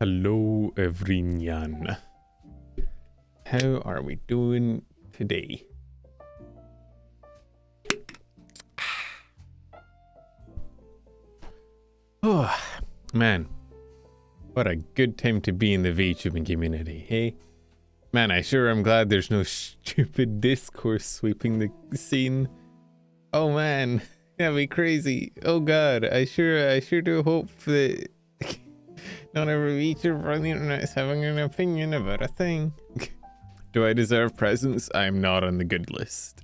Hello everyone. How are we doing today? Oh man, what a good time to be in the VTubing community, hey? Man, I sure am glad there's no stupid discourse sweeping the scene. Oh man, that'd be crazy. Oh god, I sure do hope that not every VTuber on the internet is having an opinion about a thing. Do I deserve presents? I'm not on the good list.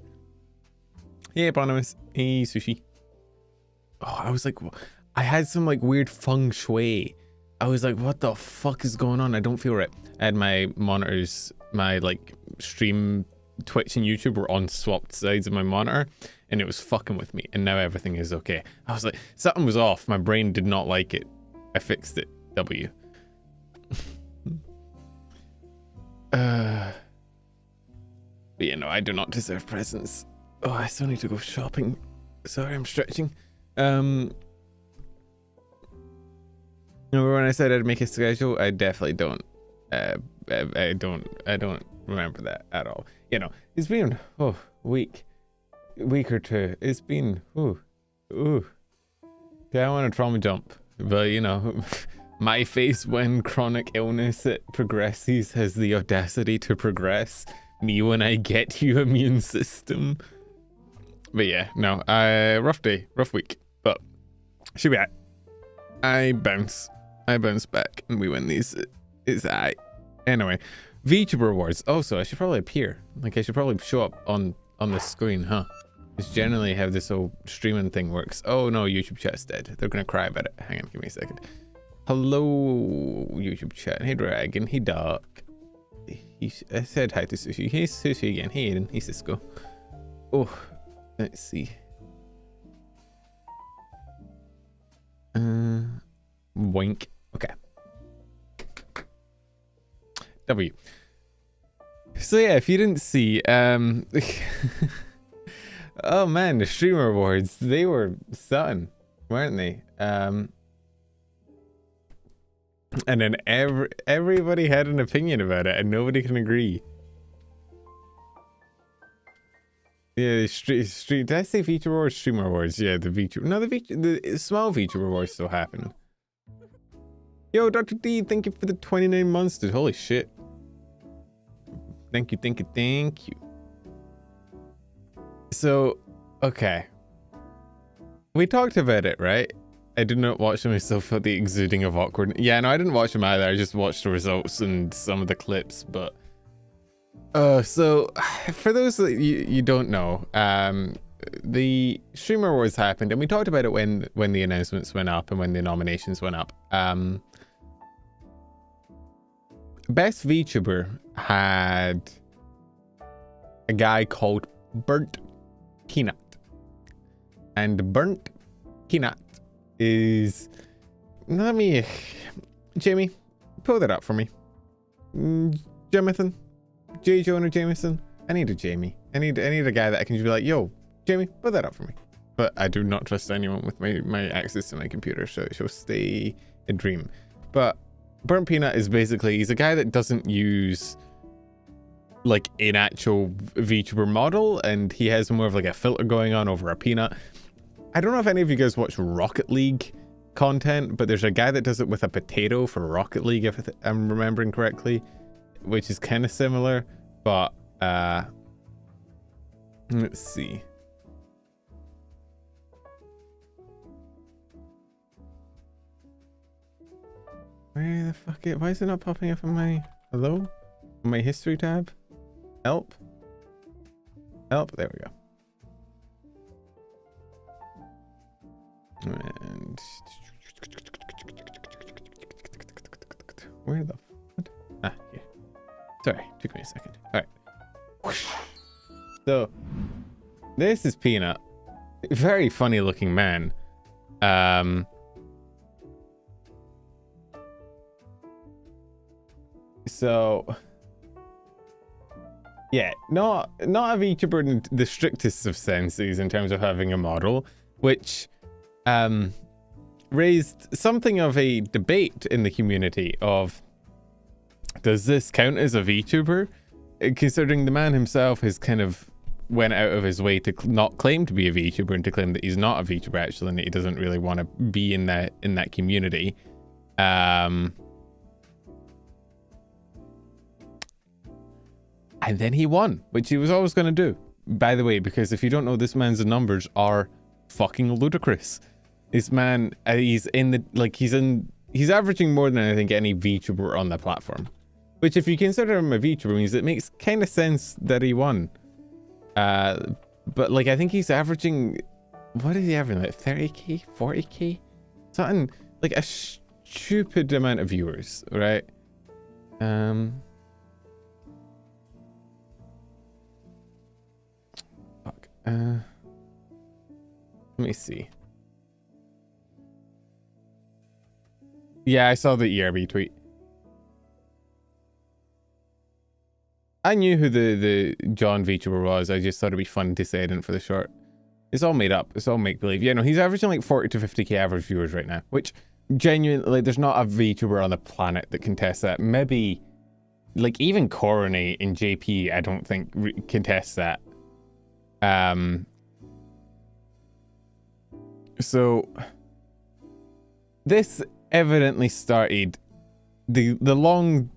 Hey Eponymous. Hey Sushi. Oh, I was like, I had some like weird feng shui. I was like, what the fuck is going on? I don't feel right. I had my monitors, my like stream, Twitch and YouTube were on swapped sides of my monitor and it was fucking with me, and now everything is okay. I was like, something was off. My brain did not like it. I fixed it. W. But yeah, no, I do not deserve presents. Oh, I still need to go shopping. Sorry, I'm stretching. Remember when I said I'd make a schedule? I definitely don't. I don't remember that at all. You know, it's been week or two. It's been Yeah, I want to trauma jump, but you know, my face when chronic illness it progresses has the audacity to progress. Me when I get you immune system. But yeah, no, rough day, rough week, but should be alright. I bounce back and we win these. It's alright. Anyway, VTuber Awards. Also, I should probably appear. Like, I should probably show up on the screen, huh? It's generally how this whole streaming thing works. Oh no, YouTube chat's dead. They're gonna cry about it. Hang on, give me a second. Hello, YouTube chat. Hey Dragon, hey Doc. I said hi to Sushi. Hey Sushi again. Hey Aiden. Hey Cisco. Oh, let's see. Boink. Okay. W. So yeah, if you didn't see, oh man, the Streamer Awards, they were something, weren't they? And then everybody had an opinion about it and nobody can agree. Yeah, did I say VTuber Awards? Streamer Awards, yeah, the small VTuber Awards still happen. Yo, Dr. D, thank you for the 29 monsters. Holy shit. Thank you. So, okay. We talked about it, right? I did not watch them. I still felt the exuding of awkward. Yeah, no, I didn't watch them either. I just watched the results and some of the clips, but... so, for those that you don't know, the Streamer Awards happened, and we talked about it when the announcements went up and when the nominations went up. Best VTuber had a guy called Burnt Peanut. And Burnt Peanut is... Let me... Jamie, pull that up for me. Jonathan? J. Jonah Jameson? I need a Jamie. I need a guy that I can just be like, yo, Jamie, pull that up for me. But I do not trust anyone with my access to my computer, so it shall stay a dream. But Burnt Peanut is basically, he's a guy that doesn't use like an actual VTuber model, and he has more of like a filter going on over a peanut. I don't know if any of you guys watch Rocket League content, but there's a guy that does it with a potato for Rocket League, if I'm remembering correctly, which is kind of similar, but let's see. Where the fuck why is it not popping up on my hello? On my history tab? Help? There we go. And where the fuck? Ah, here. Sorry, took me a second. Alright. So this is Peanut. Very funny looking man. So yeah, not a VTuber in the strictest of senses in terms of having a model, which raised something of a debate in the community of, does this count as a VTuber? Considering the man himself has kind of went out of his way to not claim to be a VTuber and to claim that he's not a VTuber actually, and that he doesn't really want to be in that community. And then he won, which he was always going to do, by the way, because if you don't know, this man's numbers are fucking ludicrous. This man, he's averaging more than I think any VTuber on the platform, which if you consider him a VTuber means it makes kind of sense that he won. But like, I think he's averaging, what is he averaging, like 30k, 40k, something like a stupid amount of viewers, right? Fuck. Let me see. Yeah, I saw the ERB tweet. I knew who the John VTuber was. I just thought it'd be fun to say it in for the short. It's all made up. It's all make-believe. Yeah, no, he's averaging like 40 to 50k average viewers right now, which genuinely, like, there's not a VTuber on the planet that can test that. Maybe, like, even Coronate and JP, I don't think can test that. So this evidently started the long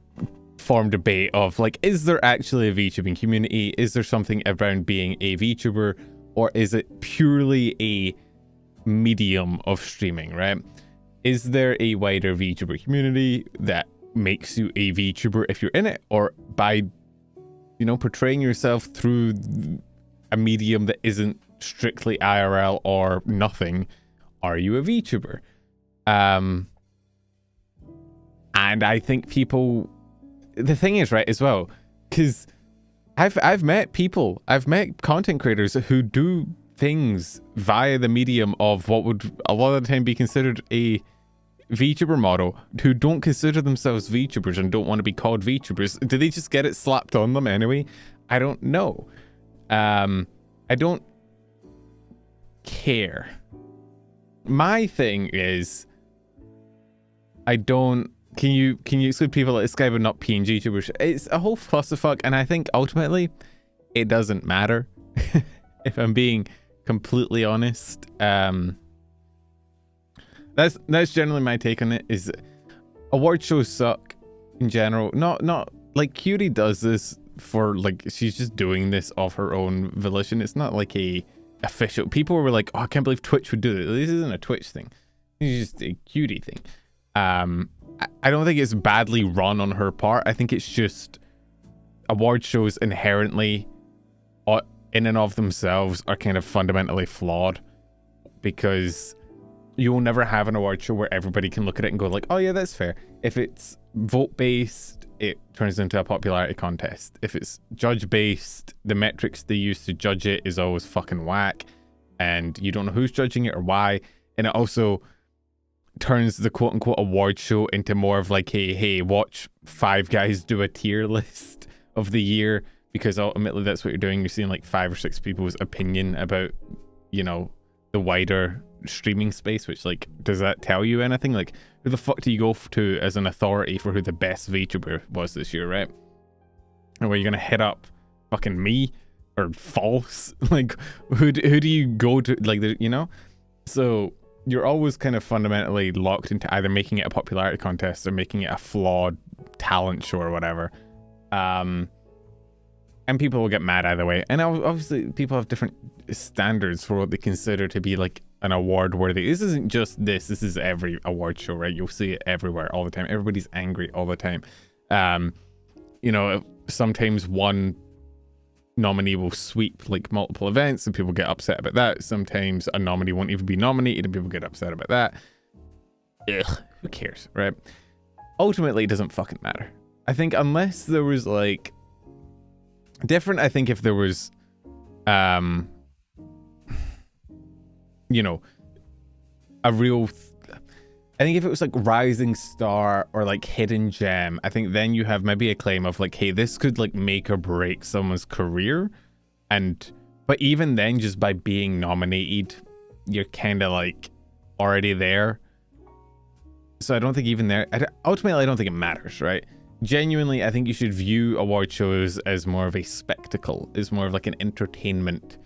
form debate of, like, is there actually a VTubing community? Is there something around being a VTuber, or is it purely a medium of streaming, right? Is there a wider VTuber community that makes you a VTuber if you're in it, or by, you know, portraying yourself through a medium that isn't strictly IRL or nothing, are you a VTuber? And I think people, the thing is, right, as well, because I've met people, I've met content creators who do things via the medium of what would a lot of the time be considered a VTuber model, who don't consider themselves VTubers and don't want to be called VTubers. Do they just get it slapped on them anyway? I don't know. I don't care. My thing is, I don't. Can you exclude people like this guy but not PNG tubers? It's a whole clusterfuck, and I think ultimately it doesn't matter. If I'm being completely honest, that's generally my take on it. Is award shows suck in general. Not like Cutie does this for, like, she's just doing this of her own volition. It's not like a official. People were like, oh, I can't believe Twitch would do this. This isn't a Twitch thing. It's just a Cutie thing. I don't think it's badly run on her part. I think it's just award shows inherently, in and of themselves, are kind of fundamentally flawed, because you will never have an award show where everybody can look at it and go like, oh yeah, that's fair. If it's vote based, it turns into a popularity contest. If it's judge based, the metrics they use to judge it is always fucking whack, and you don't know who's judging it or why. And it also turns the quote-unquote award show into more of like, hey, watch 5 guys do a tier list of the year, because ultimately that's what you're doing. You're seeing like 5 or 6 people's opinion about, you know, the wider streaming space, which, like, does that tell you anything? Like, who the fuck do you go to as an authority for who the best VTuber was this year, right? And were you gonna hit up fucking me or false? Like, who do you go to? Like, you know? So you're always kind of fundamentally locked into either making it a popularity contest or making it a flawed talent show or whatever. And people will get mad either way. And obviously people have different standards for what they consider to be like an award worthy. This isn't just this is every award show, right? You'll see it everywhere all the time. Everybody's angry all the time. You know, sometimes one nominee will sweep like multiple events and people get upset about that. Sometimes a nominee won't even be nominated and people get upset about that. Ugh, who cares, right? Ultimately, it doesn't fucking matter. I think unless there was like different, I think if there was you know, a real I think if it was like Rising Star or like Hidden Gem, I think then you have maybe a claim of like, hey, this could like make or break someone's career. But even then, just by being nominated, you're kind of like already there. So I don't think even there, ultimately I don't think it matters, right? Genuinely, I think you should view award shows as more of a spectacle, as more of like an entertainment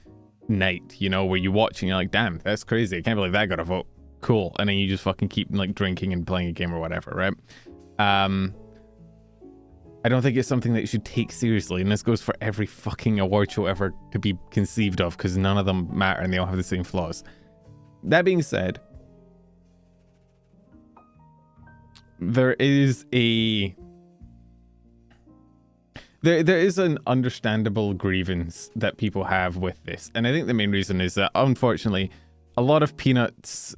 night, you know, where you watch and you're like, damn, that's crazy. I can't believe that got a vote. Cool. And then you just fucking keep like drinking and playing a game or whatever, right? I don't think it's something that you should take seriously. And this goes for every fucking award show ever to be conceived of, because none of them matter and they all have the same flaws. That being said, there is an understandable grievance that people have with this. And I think the main reason is that, unfortunately, a lot of Peanut's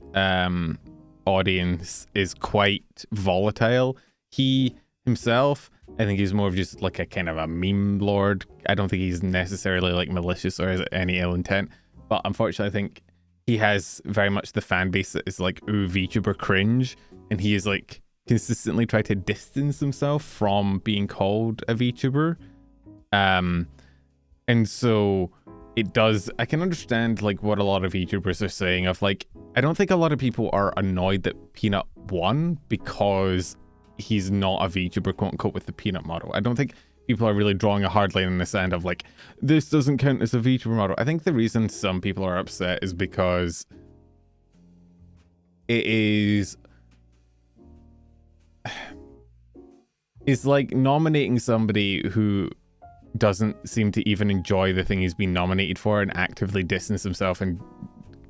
audience is quite volatile. He himself, I think he's more of just like a kind of a meme lord. I don't think he's necessarily like malicious or has any ill intent. But unfortunately, I think he has very much the fan base that is like, ooh, VTuber cringe. And he is like consistently try to distance himself from being called a VTuber. And so it does, I can understand like what a lot of VTubers are saying of like, I don't think a lot of people are annoyed that Peanut won because he's not a VTuber, quote unquote, with the Peanut model. I don't think people are really drawing a hard line in the sand of like, this doesn't count as a VTuber model. I think the reason some people are upset is because it's like nominating somebody who doesn't seem to even enjoy the thing he's been nominated for and actively distance himself and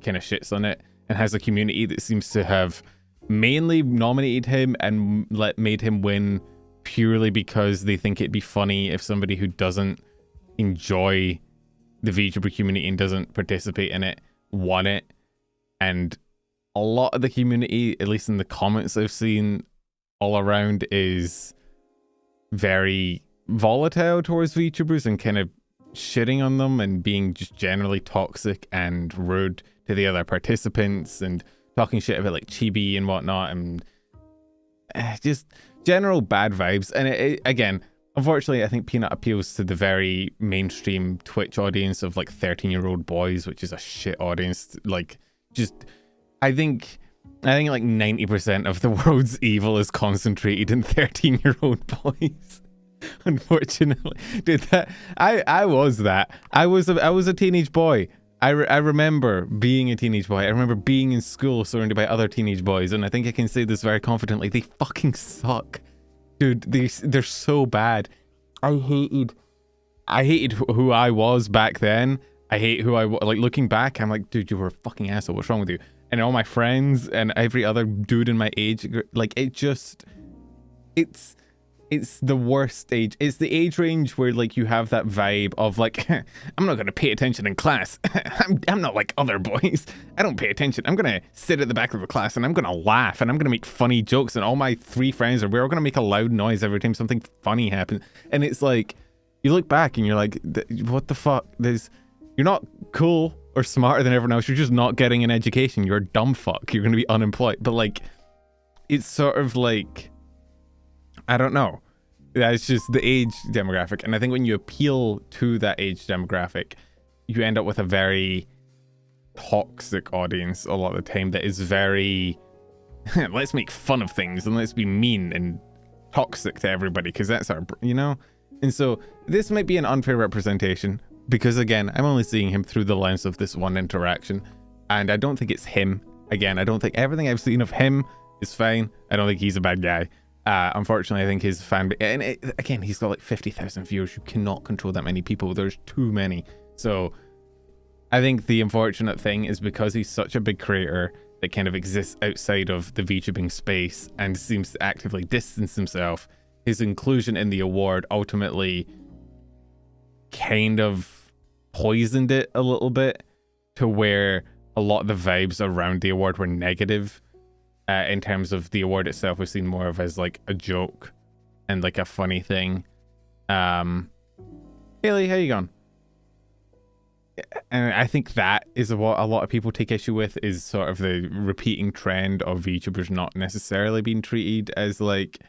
kind of shits on it, and has a community that seems to have mainly nominated him and made him win purely because they think it'd be funny if somebody who doesn't enjoy the VTuber community and doesn't participate in it won it. And a lot of the community, at least in the comments I've seen all around, is very volatile towards VTubers and kind of shitting on them and being just generally toxic and rude to the other participants and talking shit about like chibi and whatnot, and just general bad vibes. And it, again, unfortunately, I think Peanut appeals to the very mainstream Twitch audience of like 13-year-old boys, which is a shit audience. Like, just I think like 90% of the world's evil is concentrated in 13-year-old boys. Unfortunately, dude, that I was that. I was a teenage boy. I remember being a teenage boy. I remember being in school surrounded by other teenage boys, and I think I can say this very confidently. They fucking suck, dude. They're so bad. I hated who I was back then. I hate who I was. Like, looking back, I'm like, dude, you were a fucking asshole. What's wrong with you? And all my friends and every other dude in my age, like, it's the worst age. It's the age range where like you have that vibe of like, I'm not gonna pay attention in class. I'm not like other boys. I don't pay attention. I'm gonna sit at the back of the class and I'm gonna laugh and I'm gonna make funny jokes, and all my 3 friends we're all gonna make a loud noise every time something funny happens. And it's like, you look back and you're like, what the fuck? You're not cool or smarter than everyone else. You're just not getting an education. You're a dumb fuck. You're gonna be unemployed. But like, it's sort of like, I don't know. That's just the age demographic. And I think when you appeal to that age demographic, you end up with a very toxic audience a lot of the time that is very, let's make fun of things and let's be mean and toxic to everybody because that's our, you know? And so this might be an unfair representation because, again, I'm only seeing him through the lens of this one interaction. And I don't think it's him. Again, I don't think everything I've seen of him is fine. I don't think he's a bad guy. Unfortunately, I think his fan base, and again, he's got like 50,000 viewers. You cannot control that many people. There's too many. So I think the unfortunate thing is because he's such a big creator that kind of exists outside of the VTubing space and seems to actively distance himself, his inclusion in the award ultimately kind of poisoned it a little bit to where a lot of the vibes around the award were negative. In terms of the award itself was seen more of as like a joke and like a funny thing. Haley, how you going? And I think that is what a lot of people take issue with, is sort of the repeating trend of VTubers not necessarily being treated as like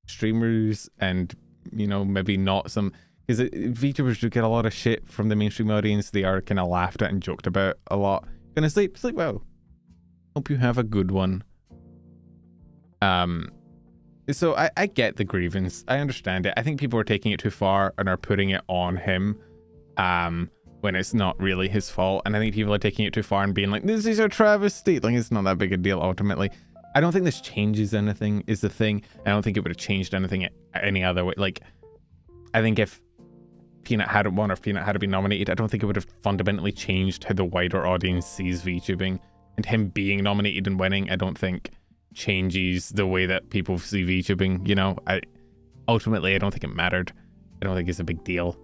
streamers, and, you know, maybe not some, because VTubers do get a lot of shit from the mainstream audience. They are kind of laughed at and joked about a lot. Gonna sleep well. Hope you have a good one. So I get the grievance. I understand it. I think people are taking it too far and are putting it on him when it's not really his fault. And I think people are taking it too far and being like, this is a travesty. Like, it's not that big a deal ultimately. I don't think this changes anything is the thing. I don't think it would have changed anything any other way. Like, I think if Peanut hadn't won or if Peanut had been nominated, I don't think it would have fundamentally changed how the wider audience sees VTubing. And him being nominated and winning, I don't think changes the way that people see VTubing, you know? Ultimately, I don't think it mattered. I don't think it's a big deal.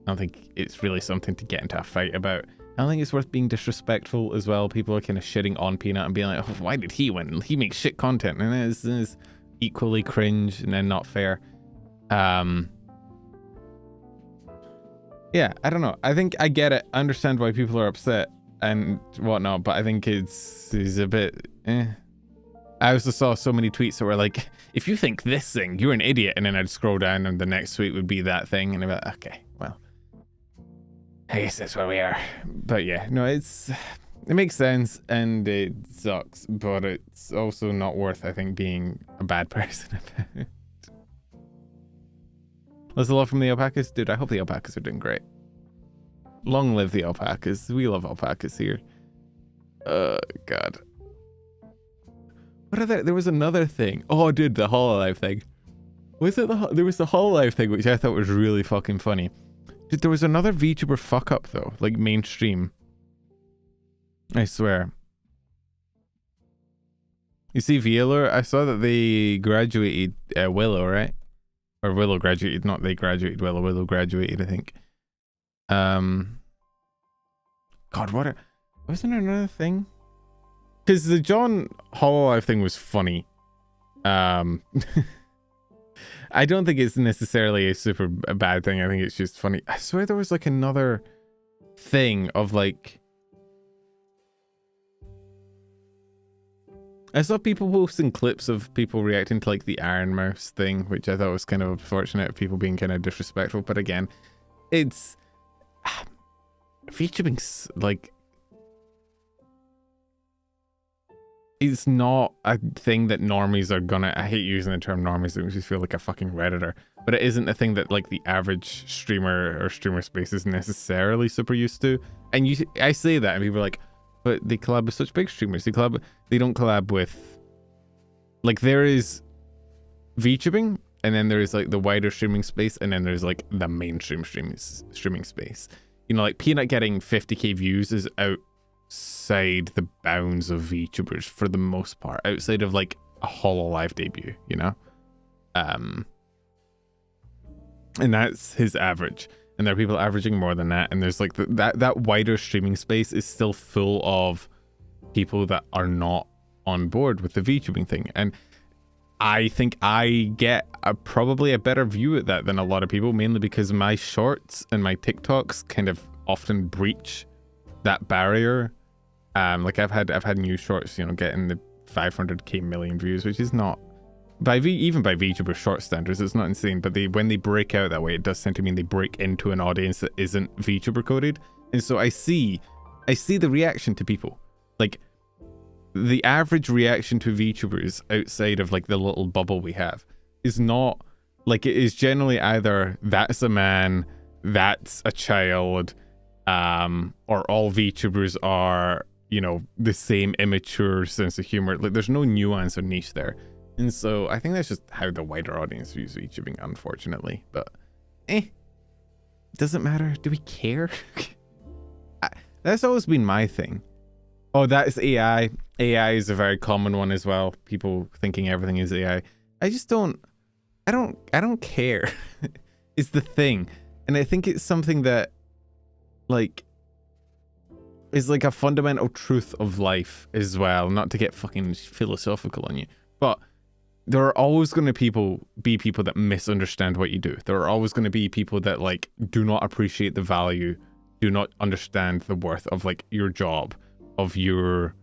I don't think it's really something to get into a fight about. I don't think it's worth being disrespectful as well. People are kind of shitting on Peanut and being like, oh, why did he win? He makes shit content. And it is equally cringe and then not fair. Yeah, I don't know. I think I get it. I understand why people are upset and whatnot, but I think it's a bit I also saw so many tweets that were like, if you think this thing, you're an idiot. And then I'd scroll down and the next tweet would be that thing. And I'd be like, okay, well, I guess that's where we are. But yeah, no, it makes sense and it sucks, but it's also not worth, I think, being a bad person about it. There's a lot from the alpacas. Dude, I hope the alpacas are doing great. Long live the alpacas. We love alpacas here. God. What other? There was another thing. Oh, dude, the Hololive thing. Was it there was the Hololive thing, which I thought was really fucking funny. Dude, there was another VTuber fuck up though, like mainstream. I swear. You see Vieler? I saw that they graduated Willow, right? Or Willow graduated, not they graduated Willow. Willow graduated, I think. God, wasn't there another thing? Because the John Hololive thing was funny. I don't think it's necessarily a super bad thing. I think it's just funny. I swear there was like another thing of like... I saw people posting clips of people reacting to like the Iron Mouse thing, which I thought was kind of unfortunate, people being kind of disrespectful. But again, it's... VTubing's like... It's not a thing that normies are gonna... I hate using the term normies, it makes me feel like a fucking Redditor. But it isn't a thing that like the average streamer or streamer space is necessarily super used to. And I say that and people are like, but they collab with such big streamers. They don't collab with... Like, there is VTubing, and then there's like the wider streaming space, and then there's like the mainstream streaming space. You know, like Peanut getting 50k views is outside the bounds of VTubers for the most part, outside of like a Hololive debut, you know? And that's his average. And there are people averaging more than that. And there's like that wider streaming space is still full of people that are not on board with the VTubing thing. And I think I get probably a better view at that than a lot of people, mainly because my shorts and my TikToks kind of often breach that barrier. Like I've had new shorts, you know, getting the 500k million views, which is not even by VTuber short standards, it's not insane. But when they break out that way, it does tend to mean they break into an audience that isn't VTuber coded. And so I see the reaction to people. Like the average reaction to VTubers outside of like the little bubble we have is not like, it is generally either that's a man, that's a child, or all VTubers are, you know, the same immature sense of humor. Like there's no nuance or niche there. And so I think that's just how the wider audience views VTubing, unfortunately. But doesn't matter. Do we care? That's always been my thing. Oh, that is AI. AI is a very common one as well. People thinking everything is AI. I just don't care. It's the thing. And I think it's something that like is like a fundamental truth of life as well. Not to get fucking philosophical on you, but there are always going to be people that misunderstand what you do. There are always going to be people that like do not appreciate the value, do not understand the worth of like your job, of your,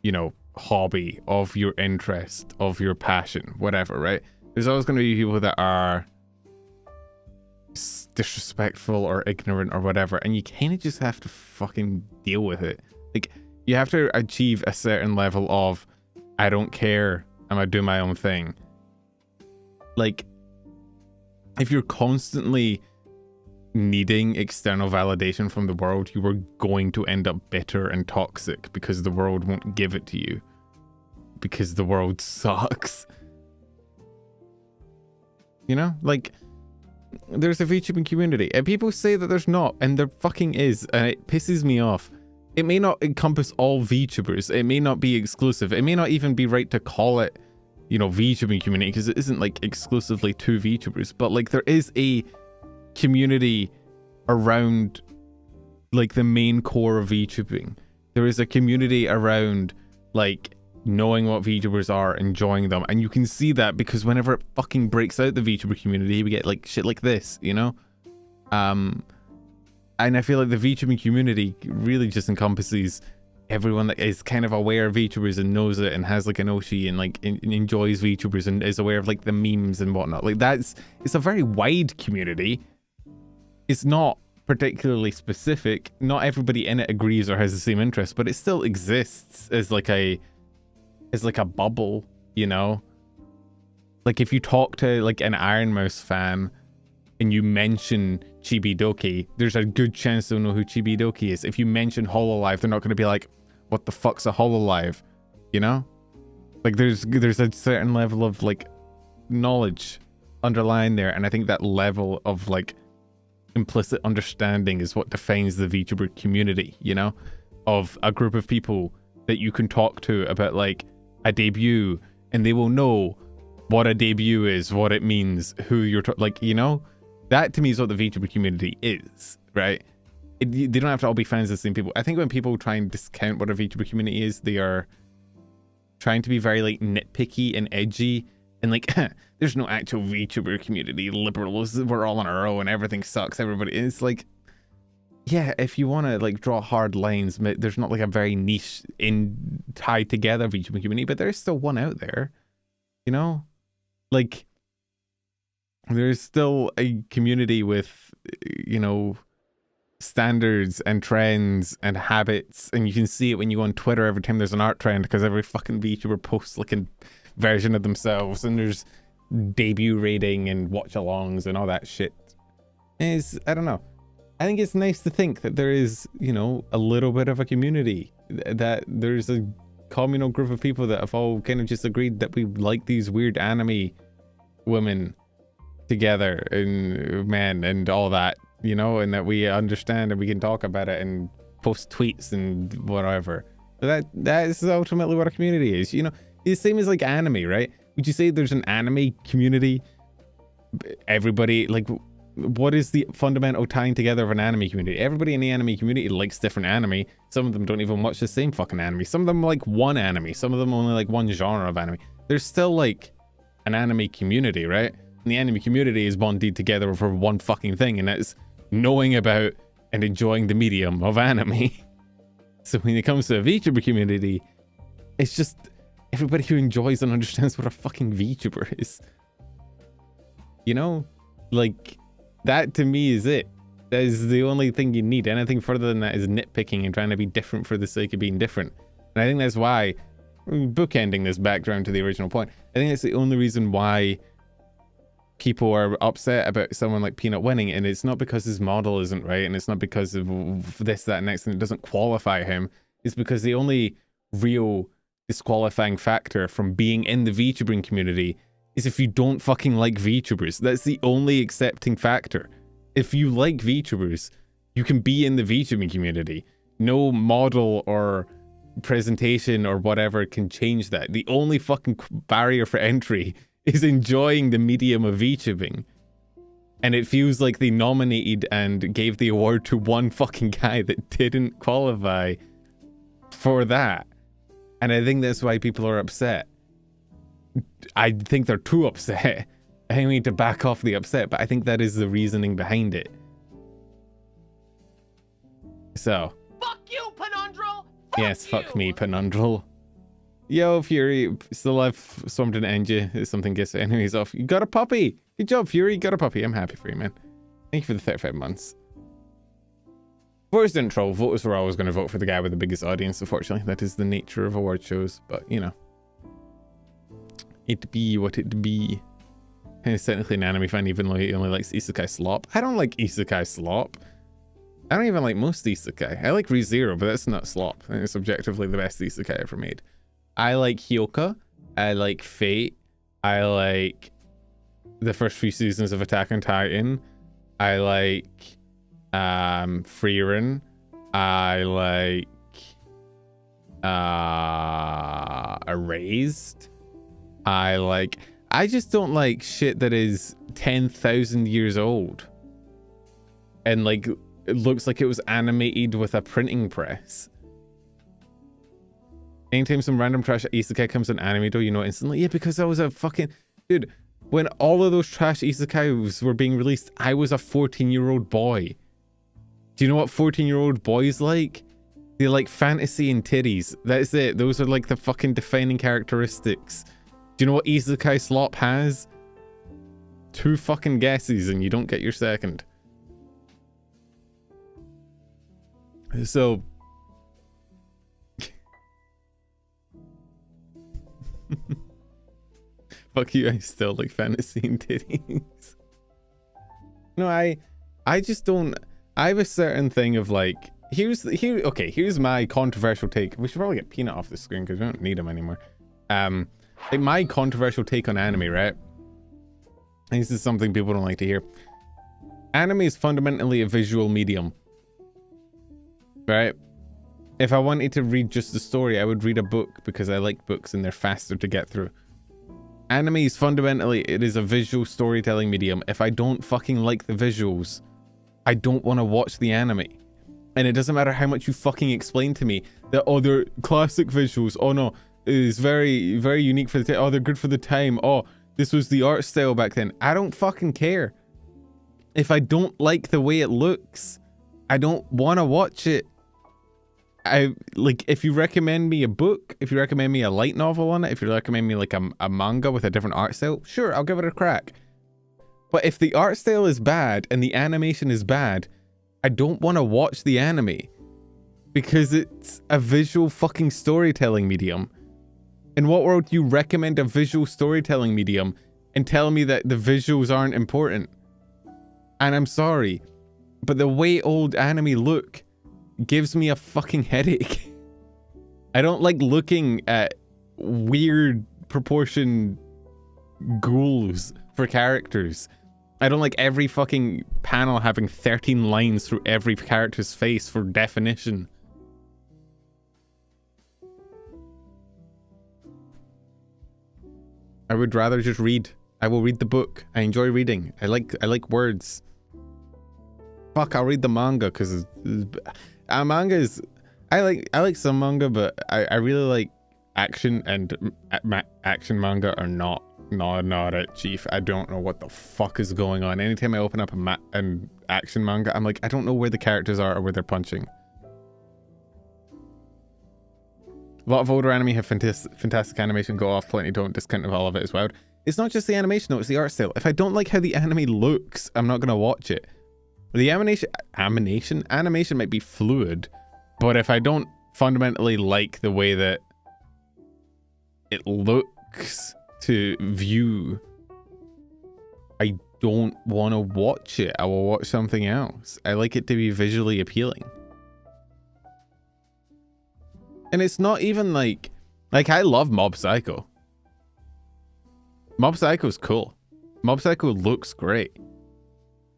you know, hobby, of your interest, of your passion, whatever, right? There's always going to be people that are disrespectful or ignorant or whatever, and you kind of just have to fucking deal with it. Like, you have to achieve a certain level of I don't care I'm gonna do my own thing. Like, if you're constantly needing external validation from the world, you are going to end up bitter and toxic because the world won't give it to you. Because the world sucks. You know? Like, there's a VTubing community, and people say that there's not, and there fucking is, and it pisses me off. It may not encompass all VTubers, it may not be exclusive, it may not even be right to call it, you know, VTubing community, because it isn't like exclusively to VTubers, but like there is a community around like the main core of VTubing. There is a community around like knowing what VTubers are, enjoying them, and you can see that because whenever it fucking breaks out the VTuber community, we get like shit like this, you know? And I feel like the VTubing community really just encompasses everyone that is kind of aware of VTubers and knows it and has like an Oshi and like enjoys VTubers and is aware of like the memes and whatnot. Like it's a very wide community. It's not particularly specific. Not everybody in it agrees or has the same interest, but it still exists as like a bubble, you know? Like if you talk to like an Iron Mouse fan and you mention Chibidoki, there's a good chance they'll know who Chibidoki is. If you mention Hololive, they're not going to be like, what the fuck's a Hololive? You know? Like there's a certain level of like knowledge underlying there, and I think that level of like implicit understanding is what defines the VTuber community, you know? Of a group of people that you can talk to about like a debut, and they will know what a debut is, what it means, who you're like, you know? That to me is what the VTuber community is, right? They don't have to all be fans of the same people. I think when people try and discount what a VTuber community is, they are trying to be very like nitpicky and edgy and like, there's no actual VTuber community, liberals, we're all on our own, everything sucks, everybody. It's like, yeah, if you want to like draw hard lines, there's not like a very niche tied together VTuber community, but there's still one out there, you know? Like, there's still a community with, you know, standards and trends and habits, and you can see it when you go on Twitter every time there's an art trend, because every fucking VTuber posts like a version of themselves, and there's debut rating and watch-alongs and all that shit. I don't know. I think it's nice to think that there is, you know, a little bit of a community, that there's a communal group of people that have all kind of just agreed that we like these weird anime women together and men and all that, you know, and that we understand and we can talk about it and post tweets and whatever. That is ultimately what a community is, you know. It's the same as like anime, right? Would you say there's an anime community? Everybody, like, what is the fundamental tying together of an anime community? Everybody in the anime community likes different anime. Some of them don't even watch the same fucking anime. Some of them like one anime. Some of them only like one genre of anime. There's still like an anime community, right? And the anime community is bonded together for one fucking thing, and that's knowing about and enjoying the medium of anime. So when it comes to a VTuber community, it's just everybody who enjoys and understands what a fucking VTuber is. You know? Like, that to me is it. That is the only thing you need. Anything further than that is nitpicking and trying to be different for the sake of being different. And I think that's why, bookending this background to the original point, I think that's the only reason why people are upset about someone like Peanut winning, and it's not because his model isn't right, and it's not because of this, that, and next, and it doesn't qualify him. It's because the only real disqualifying factor from being in the VTubing community is if you don't fucking like VTubers. That's the only accepting factor. If you like VTubers, you can be in the VTubing community. No model or presentation or whatever can change that. The only fucking barrier for entry is enjoying the medium of VTubing. And it feels like they nominated and gave the award to one fucking guy that didn't qualify for that. And I think that's why people are upset. I think they're too upset. I need to back off the upset, but I think that is the reasoning behind it. So. Fuck you, Penundral! Yes, fuck me, Penundral. Yo, Fury, still have swarmed an engine. If something gets enemies off. You got a puppy! Good job, Fury, you got a puppy. I'm happy for you, man. Thank you for the 35 months. Voters didn't troll. Voters were always going to vote for the guy with the biggest audience, unfortunately. That is the nature of award shows, but, you know. it be what it be. And he's technically an anime fan, even though he only likes isekai slop. I don't like isekai slop. I don't even like most isekai. I like ReZero, but that's not slop. And it's objectively the best isekai ever made. I like Hyoka. I like Fate. I like the first few seasons of Attack on Titan. I like Frieren. I like Erased. I just don't like shit that is 10,000 years old and like it looks like it was animated with a printing press. Anytime some random trash isekai comes on anime though, you know instantly. Yeah, because I was a fucking dude. When all of those trash isekais were being released, I was a 14-year-old boy. Do you know what 14-year-old boys like? They like fantasy and titties. That's it. Those are like the fucking defining characteristics. Do you know what isekai slop has? 2 fucking guesses and you don't get your second. So fuck you, I still like fantasy and titties. No, I just don't. I have a certain thing of like, here's my controversial take. We should probably get Peanut off the screen because we don't need him anymore. Like my controversial take on anime, right? And this is something people don't like to hear. Anime is fundamentally a visual medium, right? If I wanted to read just the story, I would read a book because I like books and they're faster to get through. Anime is fundamentally, it is a visual storytelling medium. If I don't fucking like the visuals, I don't want to watch the anime. And it doesn't matter how much you fucking explain to me that, oh, they're classic visuals. Oh no, it is very, very unique for the time. Oh, they're good for the time. Oh, this was the art style back then. I don't fucking care. If I don't like the way it looks, I don't want to watch it. I like, if you recommend me a book, if you recommend me a light novel on it, if you recommend me like a manga with a different art style, sure, I'll give it a crack. But if the art style is bad and the animation is bad, I don't want to watch the anime because it's a visual fucking storytelling medium. In what world do you recommend a visual storytelling medium and tell me that the visuals aren't important? And I'm sorry, but the way old anime look gives me a fucking headache. I don't like looking at weird proportion ghouls for characters. I don't like every fucking panel having 13 lines through every character's face for definition. I would rather just read. I will read the book. I enjoy reading. I like words. Fuck, I'll read the manga because manga is. I like some manga, but I really like action, and action manga are not it, chief. I don't know what the fuck is going on. Anytime I open up an action manga, I'm like, I don't know where the characters are or where they're punching. A lot of older anime have fantastic animation. Go off plenty, don't discount all of it as well. It's not just the animation though, it's the art style. If I don't like how the anime looks, I'm not gonna watch it. The animation might be fluid, but if I don't fundamentally like the way that it looks to view, I don't want to watch it. I will watch something else. I like it to be visually appealing. And it's not even like I love Mob Psycho. Mob Psycho's cool. Mob Psycho looks great.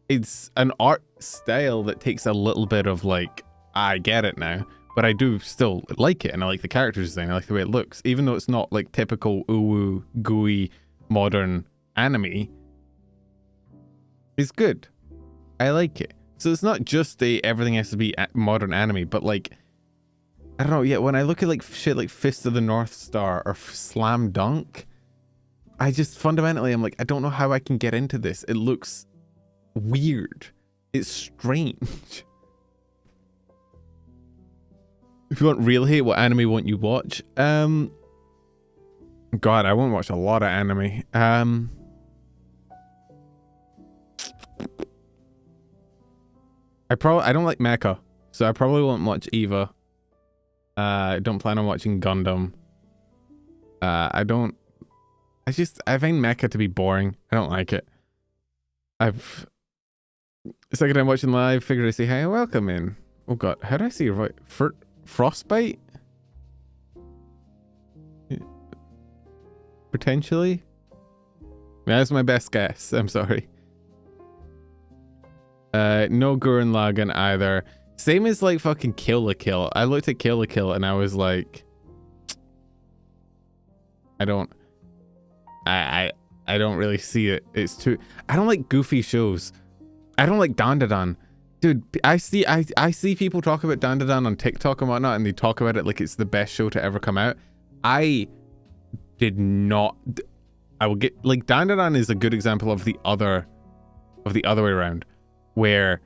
It's an art style that takes a little bit of like, I get it now, but I do still like it, and I like the character design, I like the way it looks, even though it's not like typical uwu, gooey, modern anime. It's good. I like it. So it's not just everything has to be modern anime, but like, I don't know, yeah, when I look at like shit like Fist of the North Star or Slam Dunk, I just fundamentally, I'm like, I don't know how I can get into this. It looks weird. It's strange. If you want real hate, what anime won't you watch? God, I won't watch a lot of anime. I don't like mecha, so I probably won't watch Eva. I don't plan on watching Gundam. I don't I find mecha to be boring. I don't like it. Second time watching live, figured I'd say hi and welcome in. Oh god, how do I see your voice? Frostbite? Potentially? That's my best guess. I'm sorry. No Gurren Lagann either. Same as like fucking Kill la Kill. I looked at Kill la Kill and I was like, I don't really see it. It's too. I don't like goofy shows. I don't like Dandadan. Dude, I see people talk about Dandadan on TikTok and whatnot, and they talk about it like it's the best show to ever come out. I did not. I will get like Dandadan is a good example of the other way around, where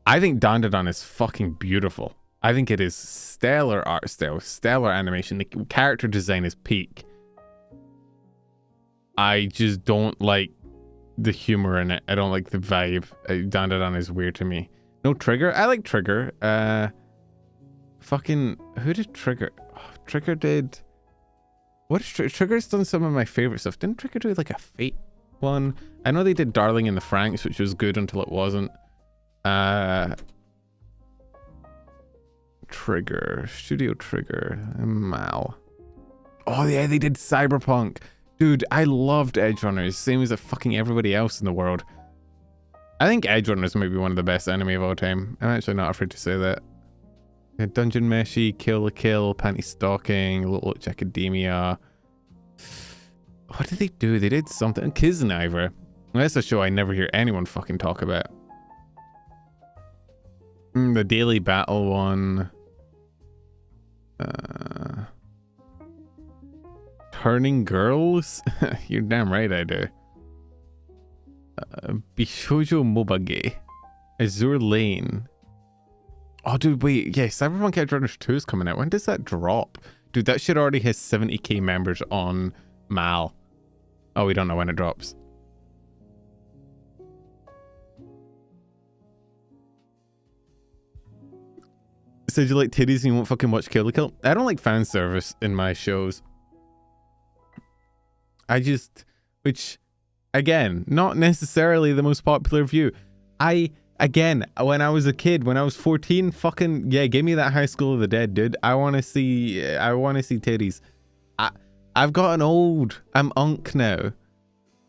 I think Dandadan is fucking beautiful. I think it is stellar art style, stellar animation. The character design is peak. I just don't like the humor in it. I don't like the vibe. Dandadan is weird to me. No Trigger. I like Trigger. Fucking who did Trigger? Oh, Trigger did. What is Trigger's done some of my favorite stuff. Didn't Trigger do like a Fate one? I know they did Darling in the Franxx, which was good until it wasn't. Trigger. Studio Trigger. Mal. Oh yeah, they did Cyberpunk. Dude, I loved Edgerunners, same as fucking everybody else in the world. I think Edgerunners might be one of the best anime of all time. I'm actually not afraid to say that. Yeah, Dungeon Meshi, Kill la Kill, Panty Stalking, Little Witch Academia. What did they do? They did something. Kisniver. That's a show I never hear anyone fucking talk about. The Daily Battle one. Turning Girls? You're damn right I do. Bishoujo Mobage. Azure Lane. Oh, dude, wait. Yeah, Cyberpunk Edgerunners 2 is coming out. When does that drop? Dude, that shit already has 70k members on Mal. Oh, we don't know when it drops. So do you like titties and you won't fucking watch Kill la Kill? I don't like fan service in my shows. Which, again, not necessarily the most popular view. Again, when I was a kid, when I was 14, fucking, yeah, give me that High School of the Dead, dude. I want to see titties. I've gotten old. I'm unk now.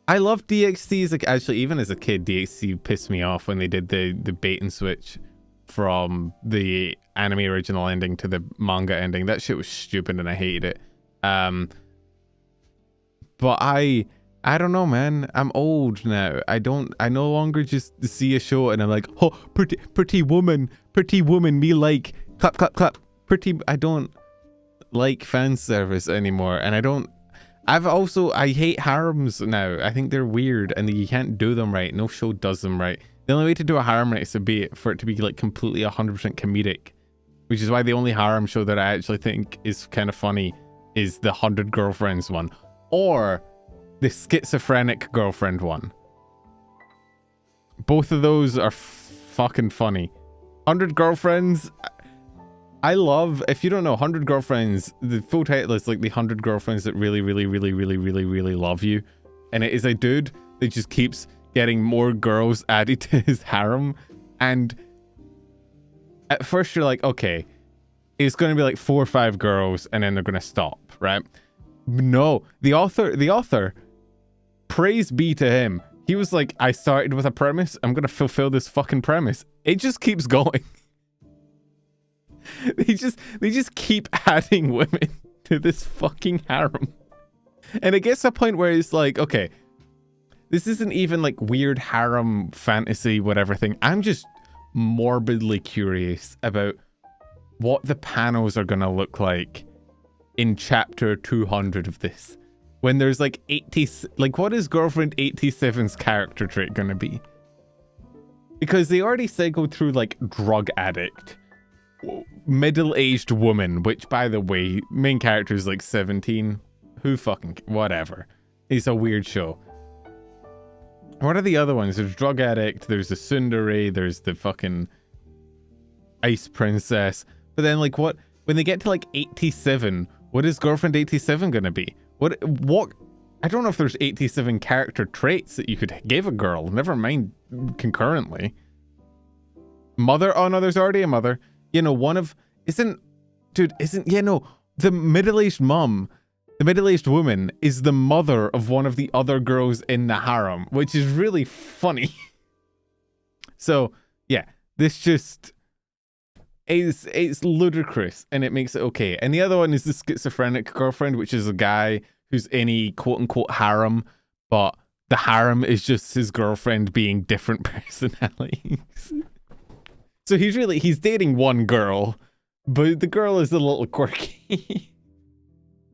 I love DxC's, like, actually, even as a kid, DxC pissed me off when they did the bait and switch from the anime original ending to the manga ending. That shit was stupid and I hated it. But I don't know, man. I'm old now. I no longer just see a show and I'm like, oh, pretty woman, me like, clap, clap, clap. I don't like fan service anymore. And I hate harems now. I think they're weird and you can't do them right. No show does them right. The only way to do a harem right is for it to be like completely 100% comedic, which is why the only harem show that I actually think is kind of funny is the 100 Girlfriends one. Or the schizophrenic girlfriend one. Both of those are fucking funny. 100 Girlfriends, I love, if you don't know, 100 Girlfriends, the full title is like the 100 Girlfriends that really, really, really, really, really, really love you. And it is a dude that just keeps getting more girls added to his harem. And at first you're like, okay, it's going to be like 4 or 5 girls and then they're going to stop, right? No, the author, praise be to him. He was like, I started with a premise. I'm going to fulfill this fucking premise. It just keeps going. They just keep adding women to this fucking harem. And it gets to a point where it's like, okay, this isn't even like weird harem fantasy, whatever thing. I'm just morbidly curious about what the panels are going to look like in chapter 200 of this, when there's like 80, like what is girlfriend 87's character trait gonna be? Because they already cycled through like drug addict, middle-aged woman, which by the way, main character is like 17. Who fucking, whatever. It's a weird show. What are the other ones? There's drug addict, there's the tsundere, there's the fucking ice princess. But then like when they get to like 87, what is girlfriend 87 gonna be? What I don't know if there's 87 character traits that you could give a girl. Never mind concurrently. Mother. Oh no, there's already a mother. You know, the middle-aged mum, the middle-aged woman is the mother of one of the other girls in the harem, which is really funny. So yeah, this just it's ludicrous and it makes it okay. And the other one is the schizophrenic girlfriend, which is a guy who's in a quote-unquote harem, but the harem is just his girlfriend being different personalities. So he's dating one girl, but the girl is a little quirky.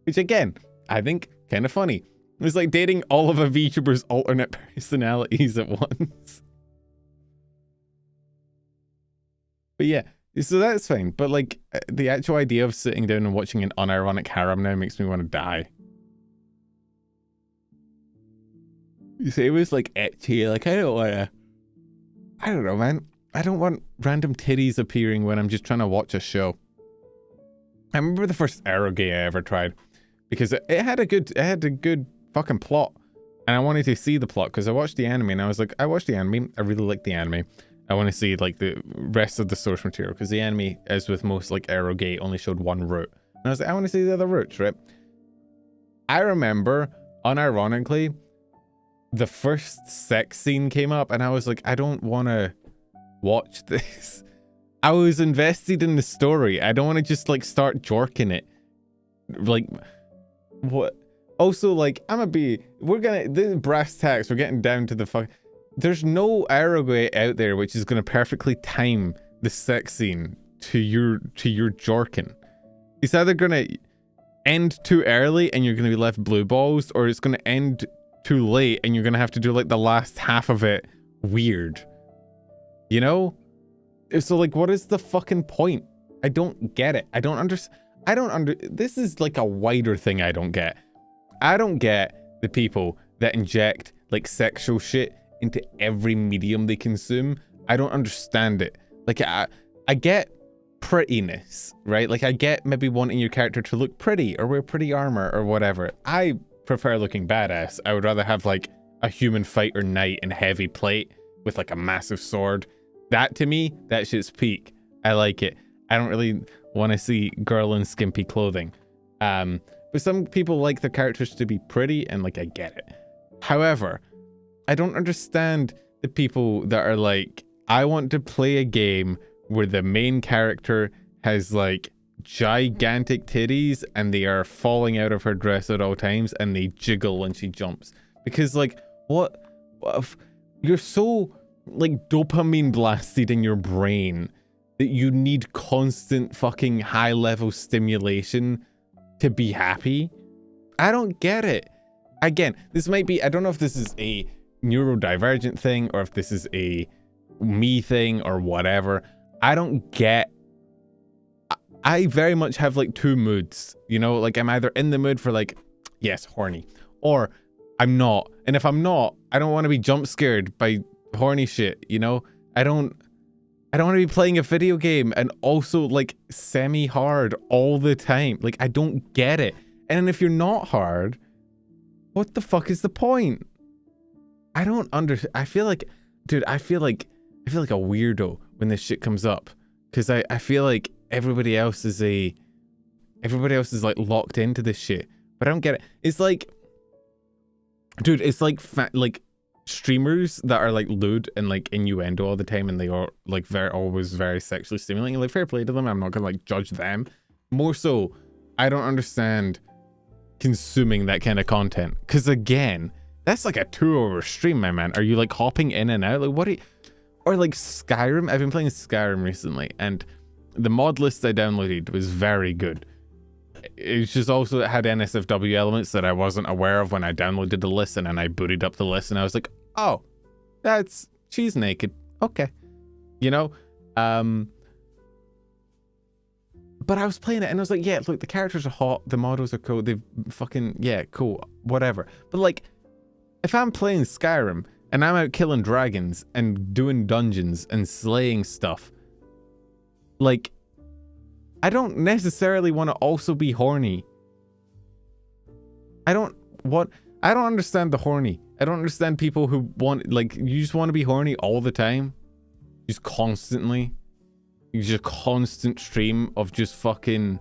Which again, I think kind of funny. It's like dating all of a VTuber's alternate personalities at once. But yeah, so that's fine. But like the actual idea of sitting down and watching an unironic harem now makes me want to die. You say it was like ecchi, like I don't know, man. I don't want random titties appearing when I'm just trying to watch a show. I remember the first eroge I ever tried because it had a good fucking plot, and I wanted to see the plot because I watched the anime and I was like, I watched the anime, I really like the anime. I want to see like the rest of the source material because the anime, as with most like eroge, only showed one route. And I was like, I want to see the other routes, right? I remember, unironically, the first sex scene came up and I was like, I don't want to watch this. I was invested in the story. I don't want to just like start jorking it. Like, what? Also, like, the brass tacks, we're getting down to the fuck. There's no eroge out there which is going to perfectly time the sex scene to your jorking. It's either going to end too early and you're going to be left blue balls, or it's going to end too late and you're going to have to do like the last half of it weird. You know? So like, what is the fucking point? I don't get it. This is like a wider thing I don't get. I don't get the people that inject like sexual shit into every medium they consume. I don't understand it. Like I get prettiness, right? Like I get maybe wanting your character to look pretty or wear pretty armor or whatever. I prefer looking badass. I would rather have like a human fighter knight in heavy plate with like a massive sword. That to me, that shit's peak. I like it. I don't really want to see girl in skimpy clothing. But some people like their characters to be pretty, and like I get it. However, I don't understand the people that are like, I want to play a game where the main character has like gigantic titties and they are falling out of her dress at all times and they jiggle when she jumps. Because like, what if you're so like dopamine blasted in your brain that you need constant fucking high level stimulation to be happy? I don't get it. Again, this might be, I don't know if this is a neurodivergent thing or if this is a me thing or whatever. I don't get. I very much have like two moods, you know, like I'm either in the mood for like, yes, horny, or I'm not. And if I'm not, I don't want to be jump scared by horny shit, you know? I don't want to be playing a video game and also like semi hard all the time. Like I don't get it. And if you're not hard, what the fuck is the point? I don't understand. I feel like, dude, I feel like a weirdo when this shit comes up, because I feel like everybody else is like locked into this shit, but I don't get it. It's like, dude, it's like like streamers that are like lewd and like innuendo all the time, and they are like always very sexually stimulating. Like, fair play to them. I'm not gonna like judge them. More so, I don't understand consuming that kind of content, because again, that's like a 2-hour stream, my man. Are you like hopping in and out? Like, what are you? Or like Skyrim. I've been playing Skyrim recently, and the mod list I downloaded was very good. It's just also, it had NSFW elements that I wasn't aware of when I downloaded the list, and then I booted up the list and I was like, oh, she's naked. Okay. You know? But I was playing it and I was like, yeah, look, the characters are hot, the models are cool, they've fucking, yeah, cool, whatever. But like, if I'm playing Skyrim and I'm out killing dragons and doing dungeons and slaying stuff, like, I don't necessarily want to also be horny. I I don't understand the horny. I don't understand people who want, like, you just want to be horny all the time. Just constantly. Just a constant stream of just fucking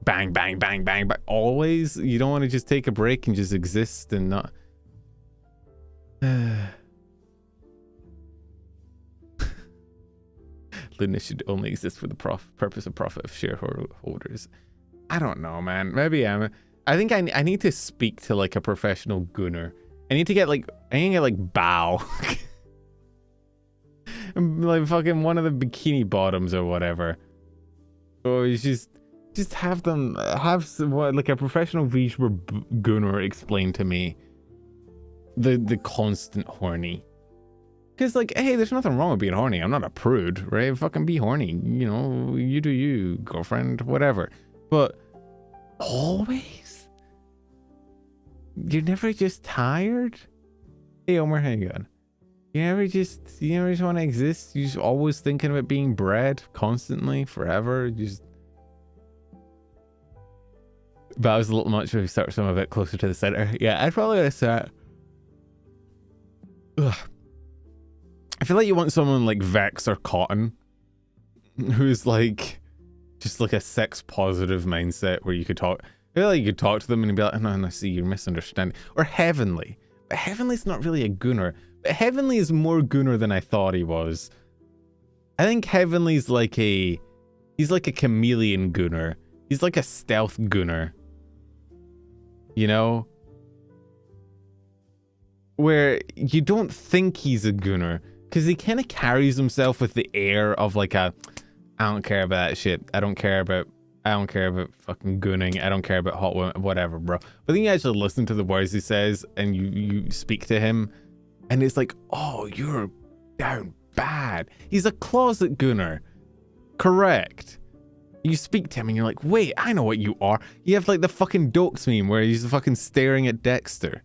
bang, bang, bang, bang, bang. Always. You don't want to just take a break and just exist and not... Luna should only exist for the purpose of profit of shareholders. I don't know, man. Maybe I think I need to speak to like a professional gooner. I need to get like Bow. Like fucking one of the bikini bottoms or whatever. Or just have them like a professional VTuber gooner explain to me the constant horny. Because, like, hey, there's nothing wrong with being horny. I'm not a prude, right? Fucking be horny. You know, you do you, girlfriend, whatever. But always? You're never just tired? Hey, Omar, how you going? You never just want to exist? You're just always thinking about being bred constantly, forever? But I was a little much if we start some a bit closer to the center. Yeah, I'd probably have sat... Ugh. I feel like you want someone like Vex or Cotton, who's like, just like a sex positive mindset where you could talk. I feel like you could talk to them and be like, no, see, you're misunderstanding. Or Heavenly. But Heavenly's not really a gooner. But Heavenly is more gooner than I thought he was. I think Heavenly's like he's like a chameleon gooner. He's like a stealth gooner. You know? Where you don't think he's a gooner. Because he kind of carries himself with the air of like I don't care about that shit. I don't care about fucking gooning. I don't care about hot women, whatever, bro. But then you actually listen to the words he says and you speak to him and it's like, oh, you're down bad. He's a closet gooner. Correct. You speak to him and you're like, wait, I know what you are. You have like the fucking Dokes meme where he's fucking staring at Dexter.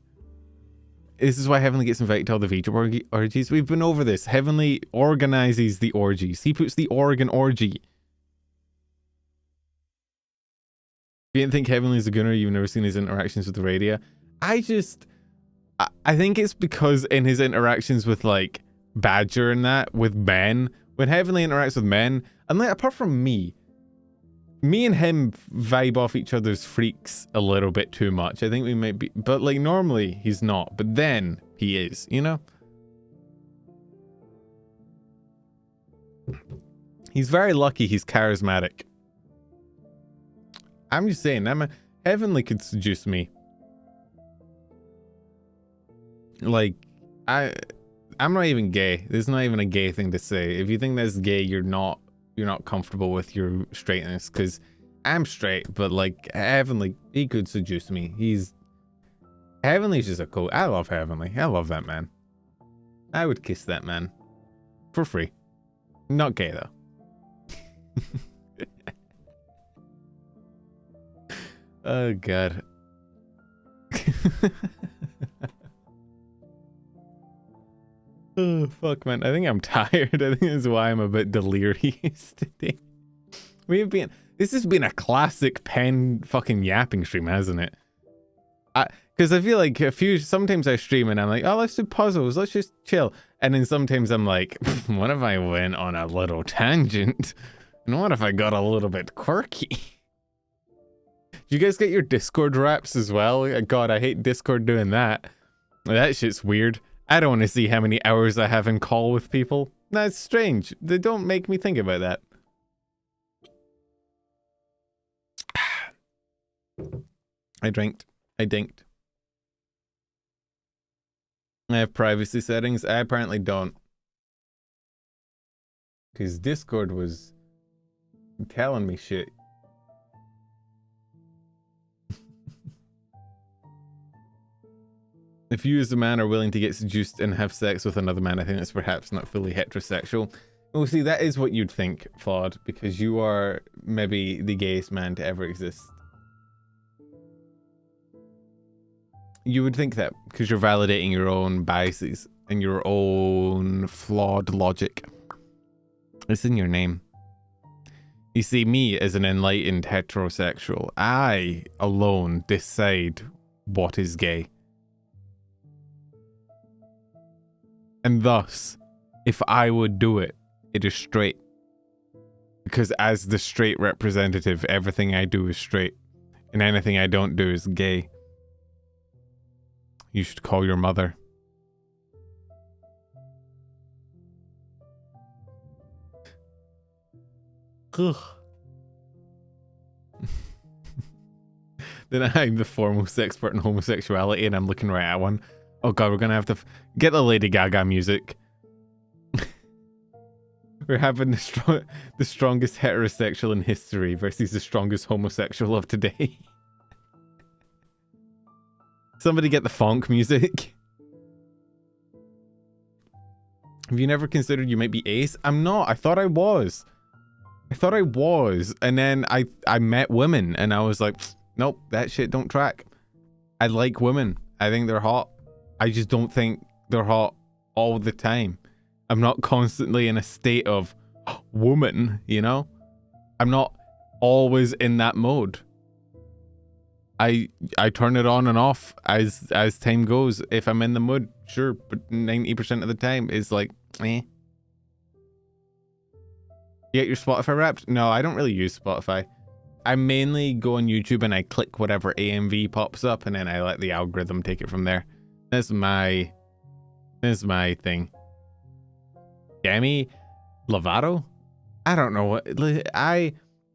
This is why Heavenly gets invited to all the VTuber orgies. We've been over this. Heavenly organizes the orgies. He puts the organ orgy. If you didn't think Heavenly's a gooner, you've never seen his interactions with the radio. I think it's because in his interactions with like Badger and that, with men, when Heavenly interacts with men, and like apart from me and him vibe off each other's freaks a little bit too much. I think we might be, but like normally he's not, but then he is, you know? He's very lucky he's charismatic. I'm just saying, Heavenly could seduce me. Like, I'm not even gay. There's not even a gay thing to say. If you think that's gay, you're not comfortable with your straightness, because I'm straight, but like Heavenly, he could seduce me. Heavenly's just a cool... I love Heavenly. I love that man. I would kiss that man for free. Not gay though. Oh god. Oh fuck, man. I think I'm tired. I think that's why I'm a bit delirious today. This has been a classic pen fucking yapping stream, hasn't it? Because I feel like sometimes I stream and I'm like, oh, let's do puzzles, let's just chill. And then sometimes I'm like, what if I went on a little tangent? And what if I got a little bit quirky? Do you guys get your Discord raps as well? God, I hate Discord doing that. That shit's weird. I don't want to see how many hours I have in call with people. That's strange. They don't make me think about that. I dinked. I have privacy settings. I apparently don't. Because Discord was telling me shit. If you as a man are willing to get seduced and have sex with another man, I think that's perhaps not fully heterosexual. Well, see, that is what you'd think, Flawed, because you are maybe the gayest man to ever exist. You would think that, because you're validating your own biases and your own flawed logic. It's in your name. You see, me as an enlightened heterosexual, I alone decide what is gay. And thus, if I would do it, it is straight. Because as the straight representative, everything I do is straight. And anything I don't do is gay. You should call your mother. Ugh. Then I'm the foremost expert in homosexuality and I'm looking right at one. Oh god, we're gonna have to get the Lady Gaga music. We're having the strongest heterosexual in history versus the strongest homosexual of today. Somebody get the funk music. Have you never considered you might be ace? I'm not. I thought I was. And then I met women and I was like, nope, that shit don't track. I like women. I think they're hot. I just don't think they're hot all the time. I'm not constantly in a state of woman, you know? I'm not always in that mode. I turn it on and off as time goes. If I'm in the mood, sure, but 90% of the time is like, eh. You get your Spotify Wrapped? No, I don't really use Spotify. I mainly go on YouTube and I click whatever AMV pops up and then I let the algorithm take it from there. That's my thing. Demi Lovato? I don't know what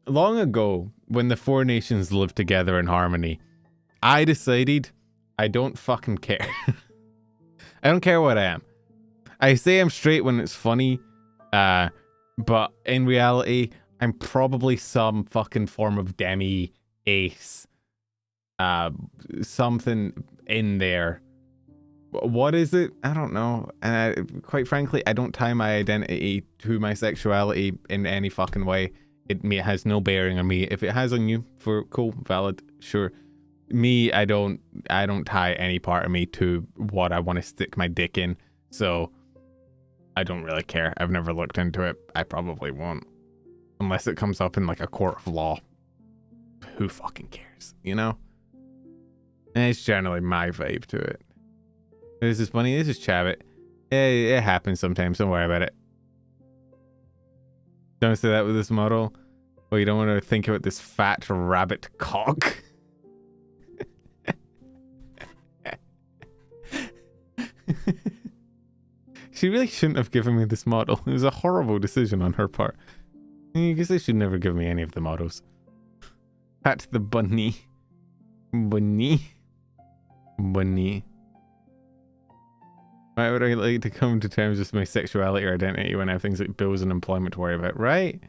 long ago when the four nations lived together in harmony, I decided I don't fucking care. I don't care what I am. I say I'm straight when it's funny, but in reality, I'm probably some fucking form of demi ace. Something in there. What is it? I don't know. And quite frankly, I don't tie my identity to my sexuality in any fucking way. It has no bearing on me. If it has on you, for cool, valid, sure. Me, I don't tie any part of me to what I want to stick my dick in. So I don't really care. I've never looked into it. I probably won't. Unless it comes up in like a court of law. Who fucking cares, you know? And it's generally my vibe to it. This is funny. This is Chabot. It happens sometimes. Don't worry about it. Don't say that with this model. Oh, you don't want to think about this fat rabbit cock. She really shouldn't have given me this model. It was a horrible decision on her part. I guess they should never give me any of the models. Pat the bunny. Bunny. Why would I like to come to terms with my sexuality or identity when I have things like bills and employment to worry about, right?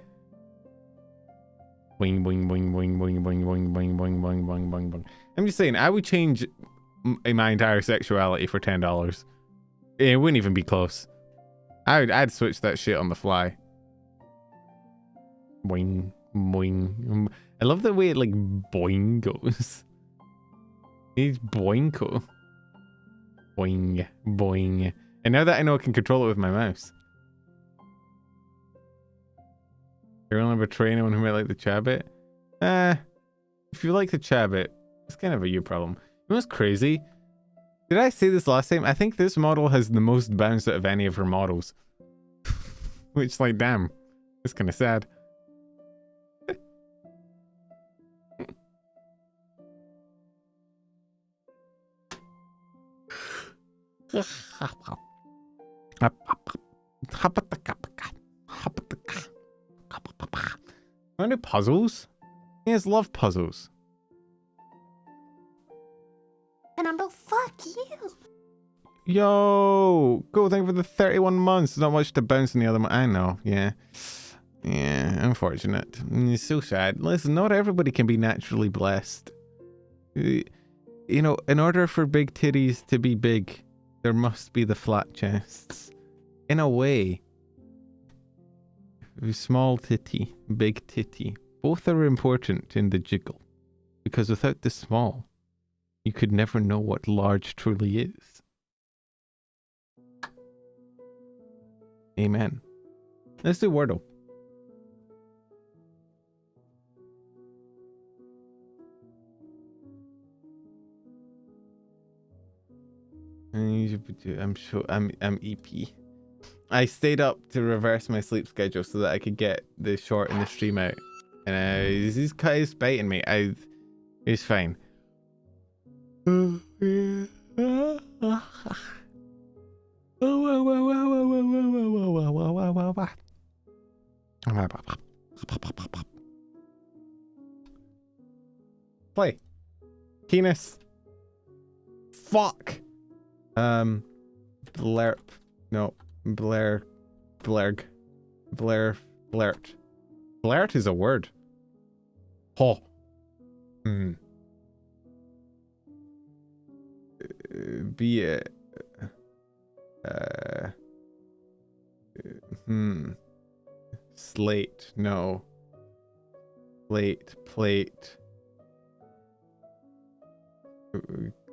Boing, boing, boing, boing, boing, boing, boing, boing, boing, boing, boing, boing, boing. I'm just saying, I would change my entire sexuality for $10. It wouldn't even be close. I'd switch that shit on the fly. Boing, boing. I love the way it like boing goes. It's boinko. Boing, boing. And now that I know I can control it with my mouse. You remember betray anyone who might like the Chabot? If you like the Chabot, it's kind of a you problem. You know what's crazy? Did I say this last time? I think this model has the most bounce out of any of her models. Which, like, damn. It's kind of sad. Want to do puzzles? He has love puzzles. Fernando, fuck you. Yo, go thank you for the 31 months. There's not much to bounce in the other one. I know, yeah. Yeah, unfortunate. It's so sad. Listen, not everybody can be naturally blessed. You know, in order for big titties to be big, there must be the flat chests. In a way, small titty, big titty, both are important in the jiggle. Because without the small, you could never know what large truly is. Amen. Let's do Wordle. I'm sure I'm EP. I stayed up to reverse my sleep schedule so that I could get the short in the stream out. And this guy is biting me. It's fine. Play. Penis. Fuck. Blerp. No. Blair. Blerg. Blair. Blert. Blert is a word. Ho. Be it. Slate. No. Plate. Plate.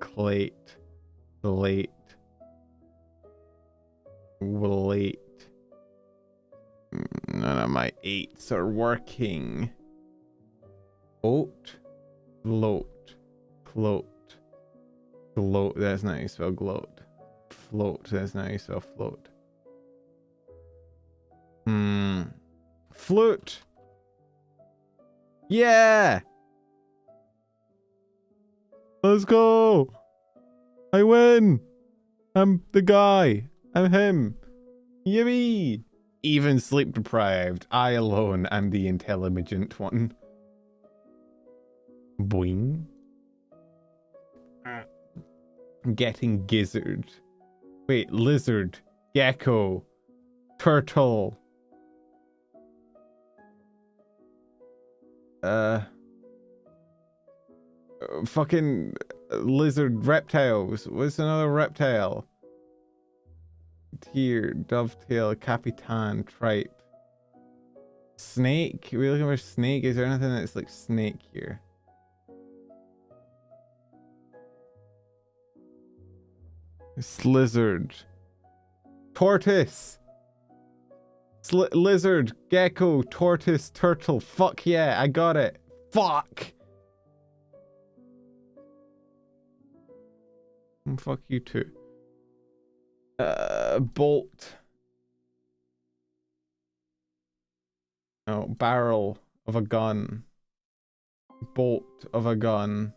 Clate. Late. Late. None of my 8s are working. Oat. Float. Float. Gloat. That's not how you spell gloat. Float. That's not how you spell float. Flute. Yeah. Let's go. I win. I'm the guy. I'm him. Yippee. Even sleep deprived. I alone am the intelligent one. Boing. Getting gizzard. Wait, lizard. Gecko. Turtle. Fucking lizard reptiles. What's another reptile? Tear, dovetail, capitan, tripe. Snake? Are we looking for snake? Is there anything that's like snake here? Lizard. Tortoise. Lizard, gecko, tortoise, turtle. Fuck yeah, I got it. Fuck. Fuck you too. Bolt. Oh, barrel of a gun. Bolt of a gun.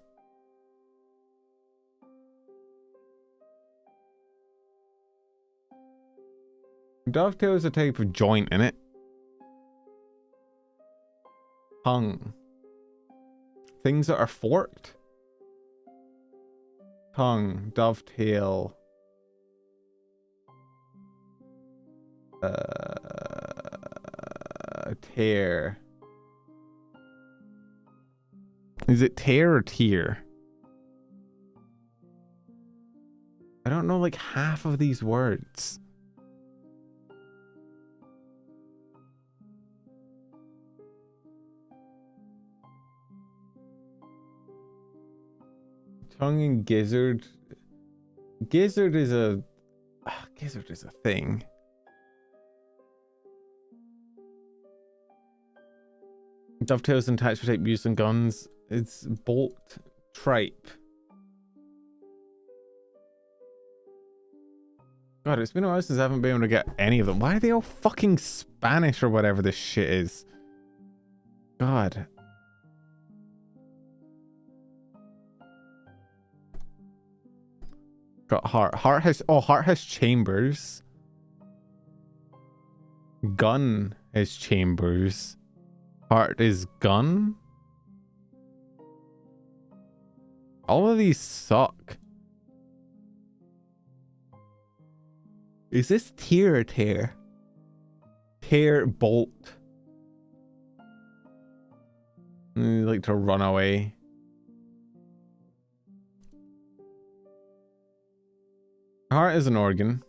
Dovetail is a type of joint in it. Tongue. Things that are forked. Tongue, dovetail. Tear. Is it tear or tier? I don't know like half of these words. Tongue and gizzard. Gizzard is a thing. Dovetails and attachment type used on guns. It's bolt, tripe. God, it's been a while since I haven't been able to get any of them. Why are they all fucking Spanish or whatever this shit is? God. Got heart. Heart has chambers. Gun has chambers. Heart is gun. All of these suck. Is this tear or tear? Tear, bolt. You like to run away. Heart is an organ.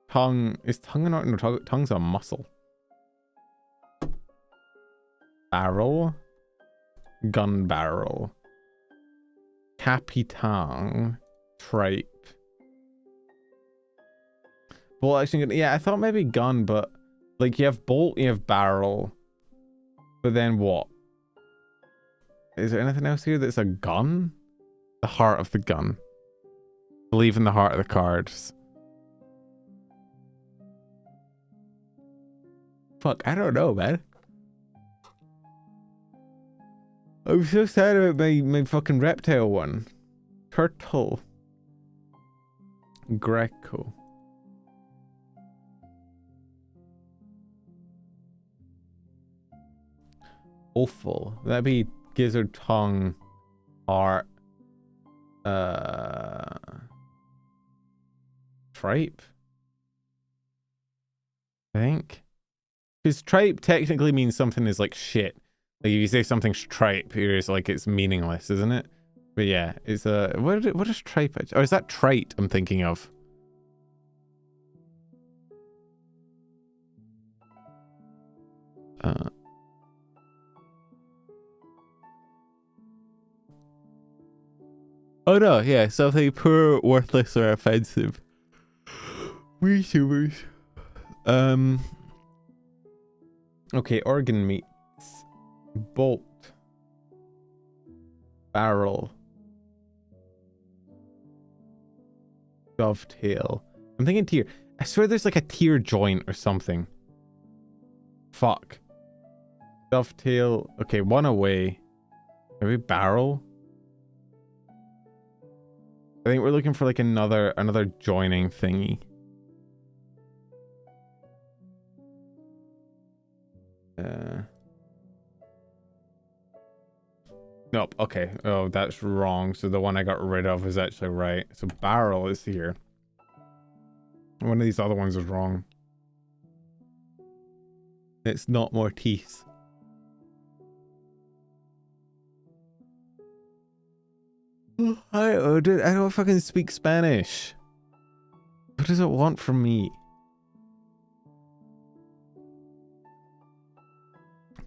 Tongue is tongue an organ? No, tongue's a muscle. Barrel. Gun barrel. Capitan. Tripe. Well, actually, yeah, I thought maybe gun, but like you have bolt, you have barrel. But then what? Is there anything else here that's a gun? The heart of the gun. Believe in the heart of the cards. Fuck, I don't know, man. I'm so sad about my fucking reptile one. Turtle. Greco. Awful. That'd be gizzard tongue. Heart. Tripe. I think. Because tripe technically means something is like shit. Like if you say something's tripe, it's like it's meaningless, isn't it? But yeah, it's a what is tripe? Oh, is that trite I'm thinking of? Oh no, yeah, something poor, worthless, or offensive. VTubers. Okay, organ meats. Bolt. Barrel. Dovetail. I'm thinking tier. I swear there's like a tier joint or something. Fuck. Dovetail. Okay, one away. Maybe barrel? I think we're looking for like another joining thingy. Nope. Okay. Oh, that's wrong. So the one I got rid of is actually right. So barrel is here. One of these other ones is wrong. It's not more teeth. I don't fucking speak Spanish. What does it want from me?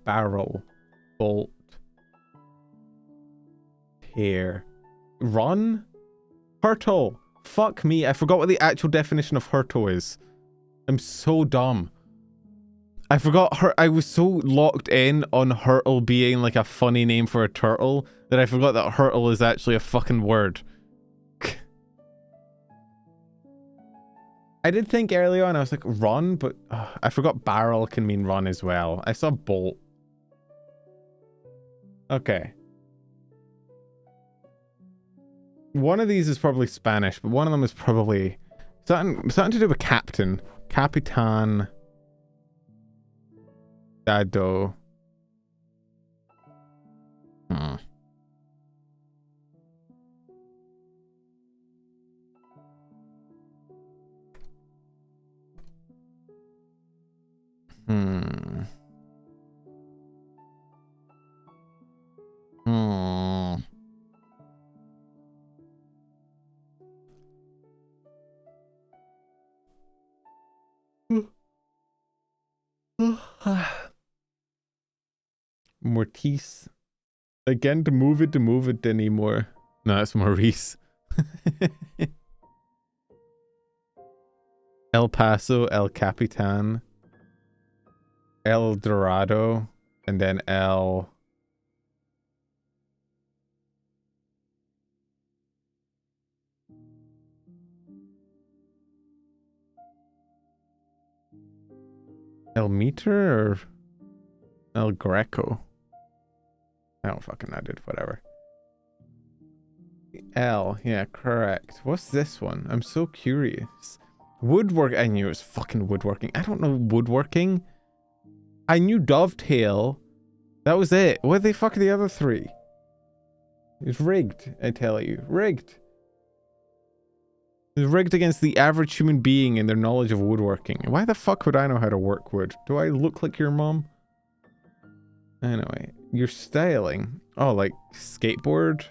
Barrel. Bolt. Hair. Run? Hurtle. Fuck me. I forgot what the actual definition of hurtle is. I'm so dumb. I forgot I was so locked in on hurtle being like a funny name for a turtle that I forgot that hurtle is actually a fucking word. I did think early on, I was like, run, but I forgot barrel can mean run as well. I saw bolt. Okay. One of these is probably Spanish, but one of them is probably something to do with captain. Capitan. Dado. Mortice. Again, to move it anymore. No, that's Maurice. El Paso, El Capitan. El Dorado. And then El... El Meter or El Greco? I don't fucking know, dude. Whatever. L. Yeah, correct. What's this one? I'm so curious. Woodwork. I knew it was fucking woodworking. I don't know woodworking. I knew dovetail. That was it. What the fuck are the other three? It's rigged, I tell you. Rigged. It's rigged against the average human being and their knowledge of woodworking. Why the fuck would I know how to work wood? Do I look like your mom? Anyway, your styling. Oh, like skateboard?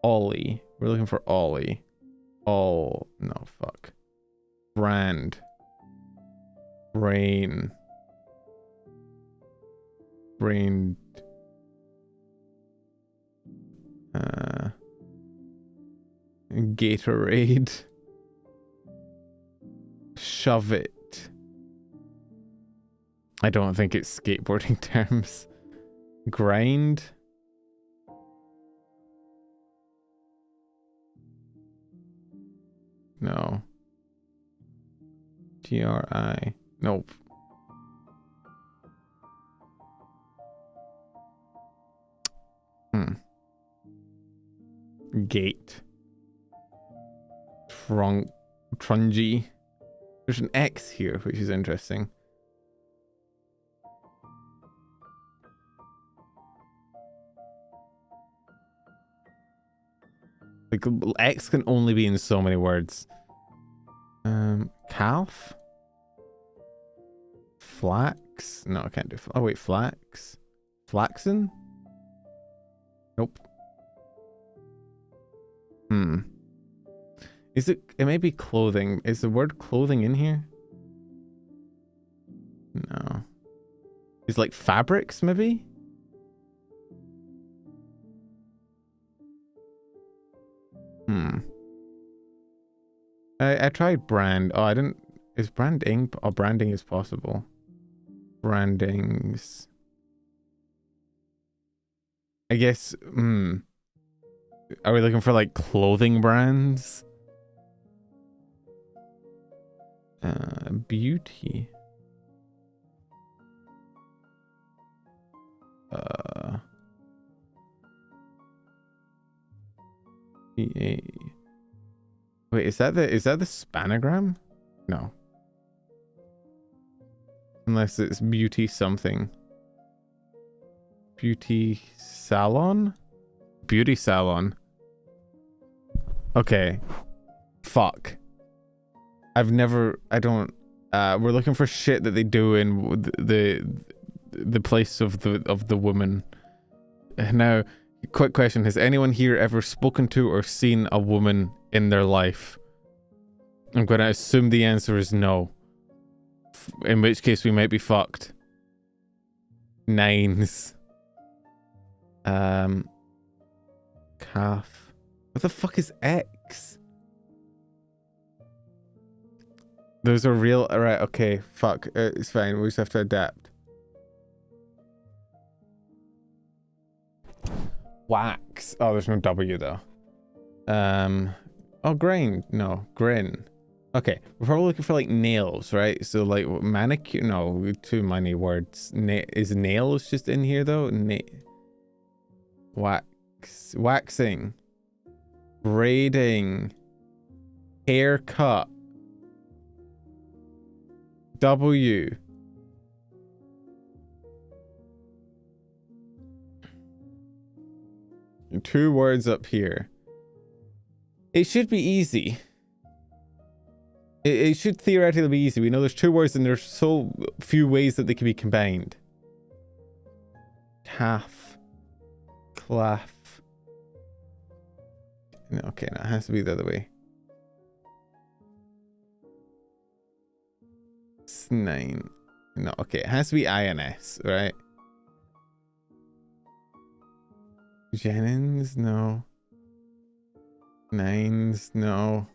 Ollie. We're looking for Ollie. Oh, no, fuck. Brand. Brain. Brain. Gatorade. Shove it. I don't think it's skateboarding terms. Grind. No. GRI. Nope. Gate. Trungy. There's an X here, which is interesting. Like, X can only be in so many words. Calf? Flax? No, I can't do. Oh, wait, flax? Flaxen? Nope. Is it? It may be clothing. Is the word clothing in here? No. Is like fabrics, maybe? I tried brand. Oh, I didn't. Is branding? Oh, branding is possible. Brandings. I guess. Are we looking for like clothing brands? Beauty. Wait, is that the spanogram? No. Unless it's beauty something. Beauty salon? Beauty salon. Okay. Fuck. I don't we're looking for shit that they do in the place of the woman. Now, quick question, has anyone here ever spoken to or seen a woman in their life? I'm going to assume the answer is no. In which case we might be fucked. 9s. Calf. What the fuck is X? Those are real. Alright, okay. Fuck. It's fine. We just have to adapt. Wax. Oh, there's no W though. Oh, grain. No, grin. Okay, we're probably looking for like nails, right? So like manicure. No, too many words. Is nails just in here though? Waxing. Braiding. Haircut. W. Two words up here. It should be easy. It should theoretically be easy. We know there's two words and there's so few ways that they can be combined. Calf. Claff. No, okay, no, it has to be the other way. Snine. No, okay, it has to be INS, right? Jennings, no. 9s, no.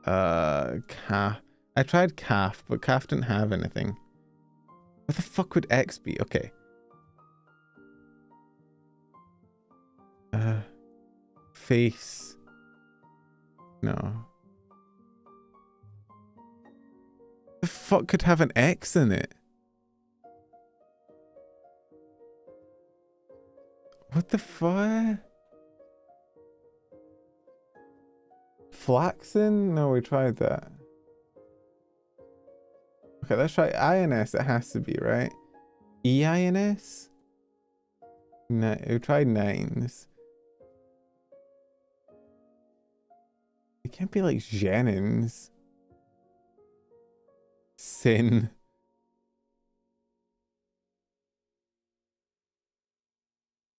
Calf. I tried calf, but calf didn't have anything. What the fuck would X be? Okay. Face. No. The fuck could have an X in it? What the fuck? Flaxen? No, we tried that. Okay, let's try INS. It has to be, right? EINS? No, we tried 9s. It can't be like Jennings. Sin.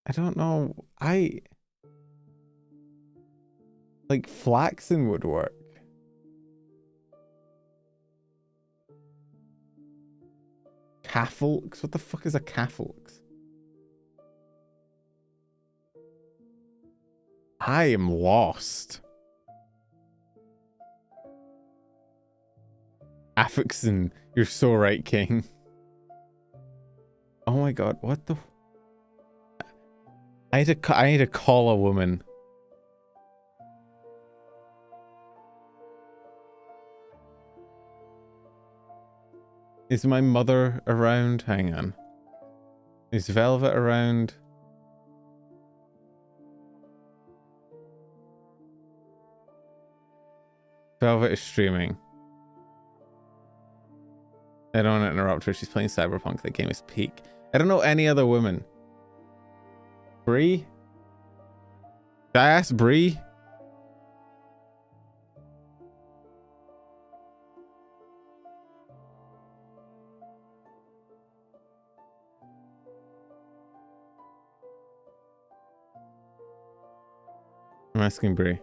I don't know. Like flaxen would work. Caffalx? What the fuck is a caffalx? I am lost. Affixen. You're so right, King. Oh my god, what the... I need to call a woman. Is my mother around? Hang on. Is Velvet around? Velvet is streaming. I don't want to interrupt her. She's playing Cyberpunk. That game is peak. I don't know any other women. Bree? Did I ask Bree? I'm asking Bree.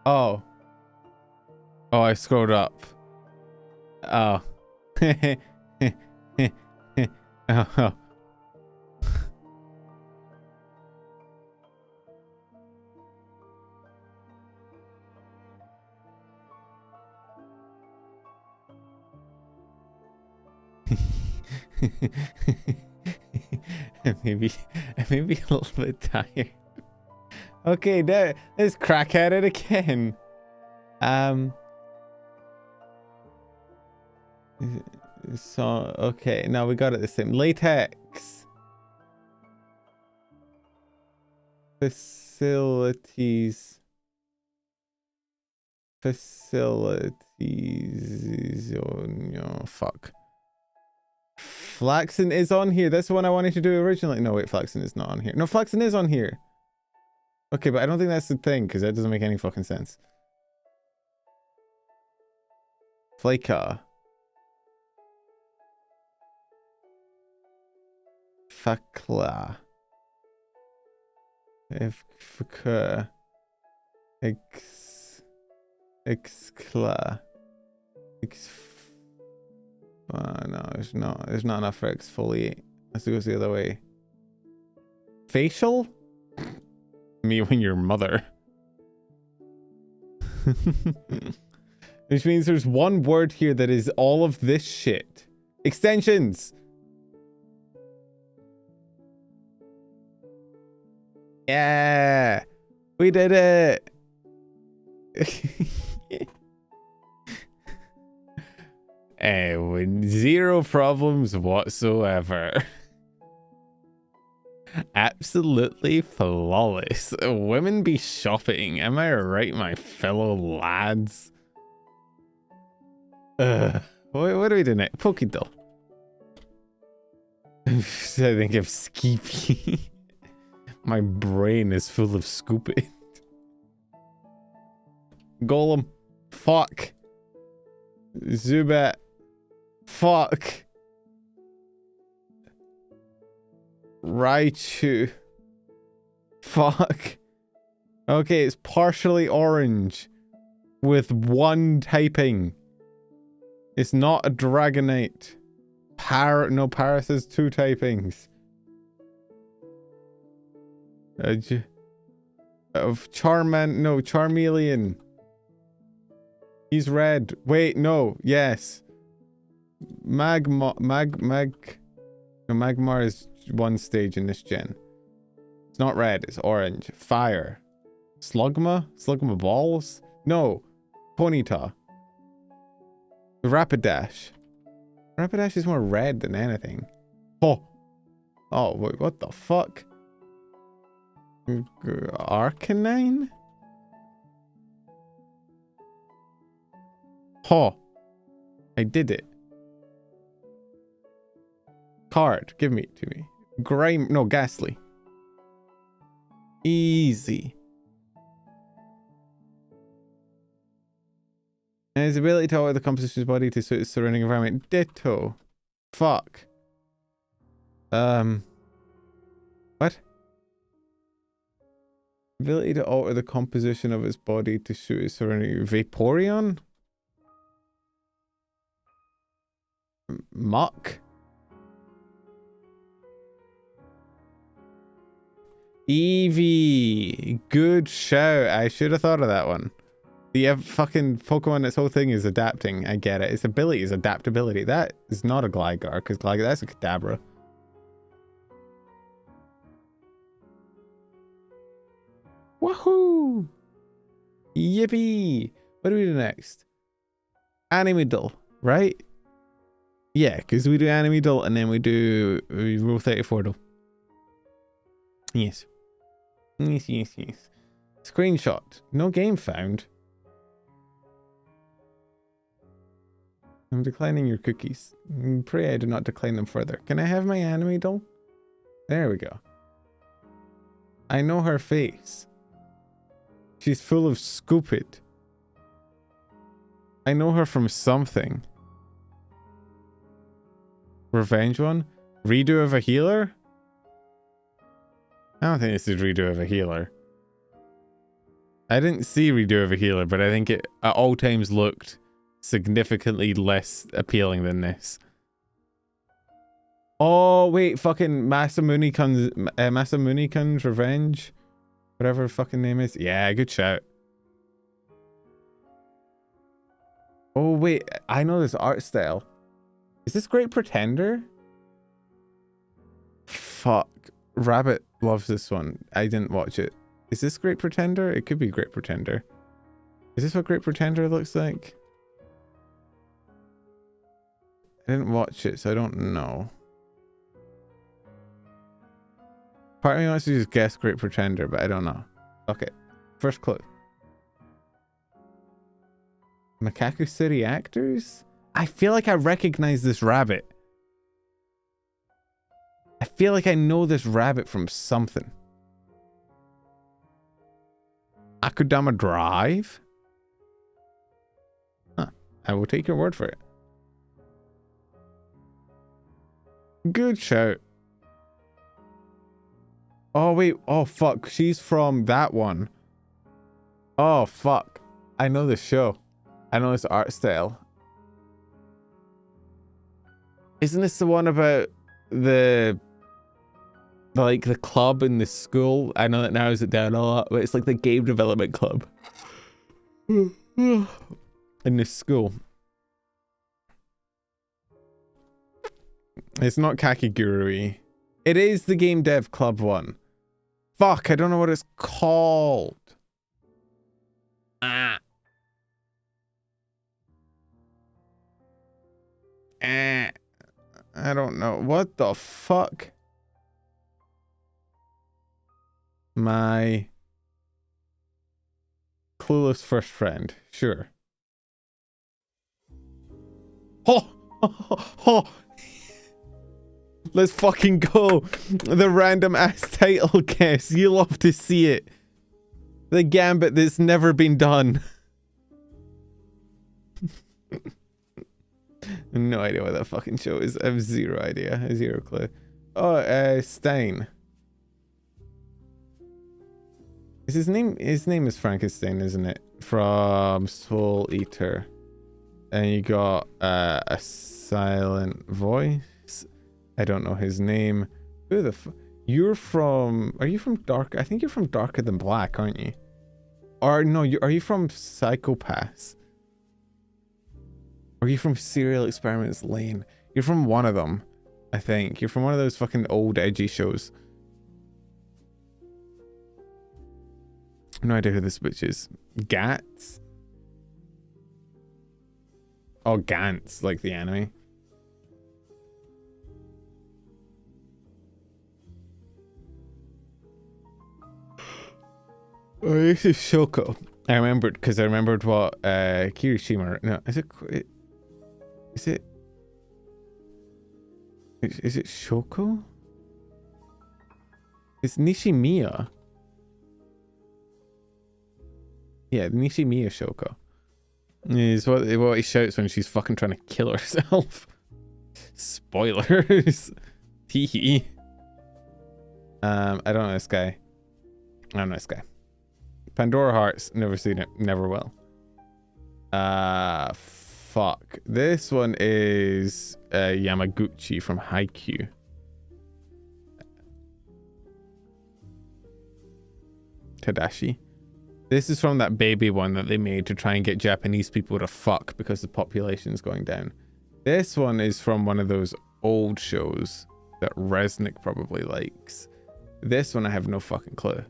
Oh. Oh, I scrolled up. Oh. Oh. maybe a little bit tired. Okay, let's crack at it again. So okay, now we got it the same. Latex facilities. Oh no, fuck. Flaxen is on here. That's the one I wanted to do originally. No, wait, Flaxen is not on here. No, Flaxen is on here. Okay, but I don't think that's the thing, because that doesn't make any fucking sense. Flaka. Fakla. Fk. Excla. No, there's not enough for exfoliate. Let's go the other way. Facial? Me when your mother. Which means there's one word here that is all of this shit. Extensions. Yeah, we did it. With zero problems whatsoever. Absolutely flawless. Women be shopping. Am I right, my fellow lads? What do we do next? Pokedoll. I think of Skeepy. My brain is full of scooping. Golem. Fuck. Zubat. Fuck. Raichu. Fuck. Okay, it's partially orange with one typing. It's not a Dragonite. No, Paris has two typings. Of Charmeleon. He's red. Wait, no. Yes. Magmar is one stage in this gen. It's not red, it's orange. Fire. Slugma? Slugma balls? No. Ponyta. Rapidash. Rapidash is more red than anything. Oh. Oh, wait, what the fuck? Arcanine? Oh. I did it. Card. Give me it to me. No, Ghastly. Easy. And his ability to alter the composition of his body to suit his surrounding environment. Ditto. Fuck. What? Ability to alter the composition of his body to suit his surrounding... Vaporeon? Muck. Eevee. Good shout. I should have thought of that one. The fucking Pokemon, its whole thing is adapting. I get it. Its ability is adaptability. That is not a Gligar, because Gligar, that's a Kadabra. Woohoo! Yippee! What do we do next? Animidal, right? Yeah, because we do Animidal and then we roll 34 though. Yes. Yes, yes, yes. Screenshot. No game found. I'm declining your cookies. Pray I do not decline them further. Can I have my Animidal? There we go. I know her face. She's full of stupid. I know her from something. Revenge one? Redo of a healer? I don't think this is redo of a healer. I didn't see redo of a healer, but I think it at all times looked significantly less appealing than this. Oh wait, fucking Masamunikun's Revenge? Whatever her fucking name is. Yeah, good shout. Oh wait, I know this art style. Is this Great Pretender? Fuck. Rabbit loves this one. I didn't watch it. Is this Great Pretender? It could be Great Pretender. Is this what Great Pretender looks like? I didn't watch it, so I don't know. Part of me wants to just guess Great Pretender, but I don't know. Okay. First clue. Macaco City actors? I feel like I recognize this rabbit. I feel like I know this rabbit from something. Akudama Drive? Huh. I will take your word for it. Good shout. Oh, wait. Oh, fuck. She's from that one. Oh, fuck. I know this show. I know this art style. Isn't this the one about the club in the school? I know that narrows it down a lot, but it's like the game development club. In this school. It's not Kakigurui. It is the game dev club one. Fuck, I don't know what it's called. I don't know. What the fuck? My clueless first friend. Sure. Oh! Oh! Let's fucking go. The random ass title guess. You love to see it. The gambit that's never been done. No idea what that fucking show is. I have zero idea. Zero clue. Oh, Stein. Is his name is Frankenstein, isn't it? From Soul Eater. And you got a silent voice. I don't know his name. Who the you're from... Are you from Dark... I think you're from Darker Than Black, aren't you? Or no, are you from Psychopaths? Or are you from Serial Experiments Lane? You're from one of them, I think. You're from one of those fucking old edgy shows. No idea who this bitch is. Gats? Oh, Gantz, like the anime. Oh, this is Shoko. I remembered because I remembered what Kirishima. No, is it Shoko? It's Nishimiya. Yeah, Nishimiya Shoko. Is what he shouts when she's fucking trying to kill herself. Spoilers. Teehee. I don't know this guy. I don't know this guy. Pandora Hearts, never seen it, never will. fuck. This one is Yamaguchi from Haikyuu. Tadashi. This is from that baby one that they made to try and get Japanese people to fuck because the population's going down. This one is from one of those old shows that Resnick probably likes. This one I have no fucking clue.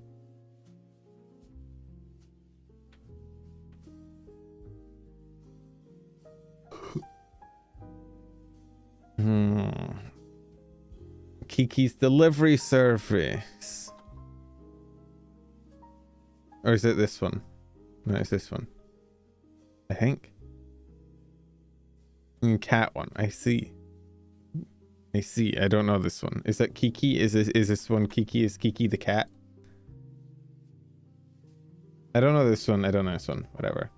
Kiki's Delivery Service. Or is it this one? No, it's this one. I think. Cat one. I see. I see. I don't know this one. Is that Kiki? Is this one Kiki? Is Kiki the cat? I don't know this one. I don't know this one. Whatever.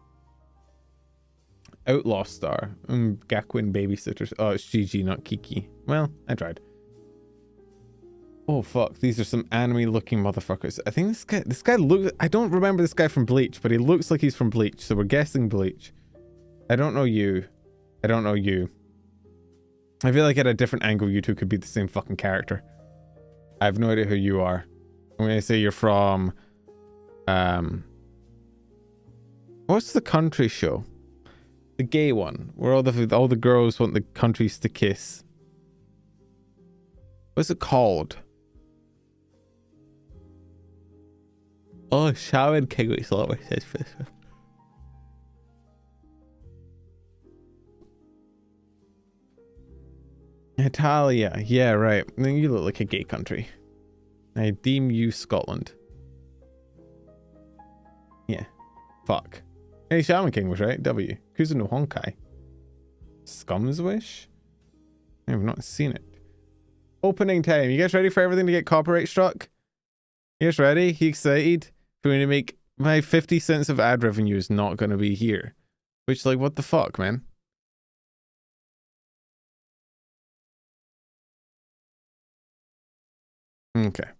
Outlaw Star. Gakuin Babysitters. Oh, it's Gigi, not Kiki. Well, I tried. Oh fuck, these are some anime looking motherfuckers. I think this guy looks, I don't remember this guy from Bleach, but he looks like he's from Bleach, so we're guessing Bleach. I don't know you. I don't know you. I feel like at a different angle you two could be the same fucking character. I have no idea who you are. I'm gonna say you're from what's the country show? The gay one, where all the girls want the countries to kiss. What's it called? Oh, Shaman King was always says for this one. Italia, yeah, right. You look like a gay country. I deem you Scotland. Yeah. Fuck. Hey, Shaman King was right. W. Kuzu no Honkai. Scum's Wish? I've not seen it. Opening time. You guys ready for everything to get copyright struck? You guys ready? You excited? For me to make my 50 cents of ad revenue is not going to be here. Which, like, what the fuck, man? Okay.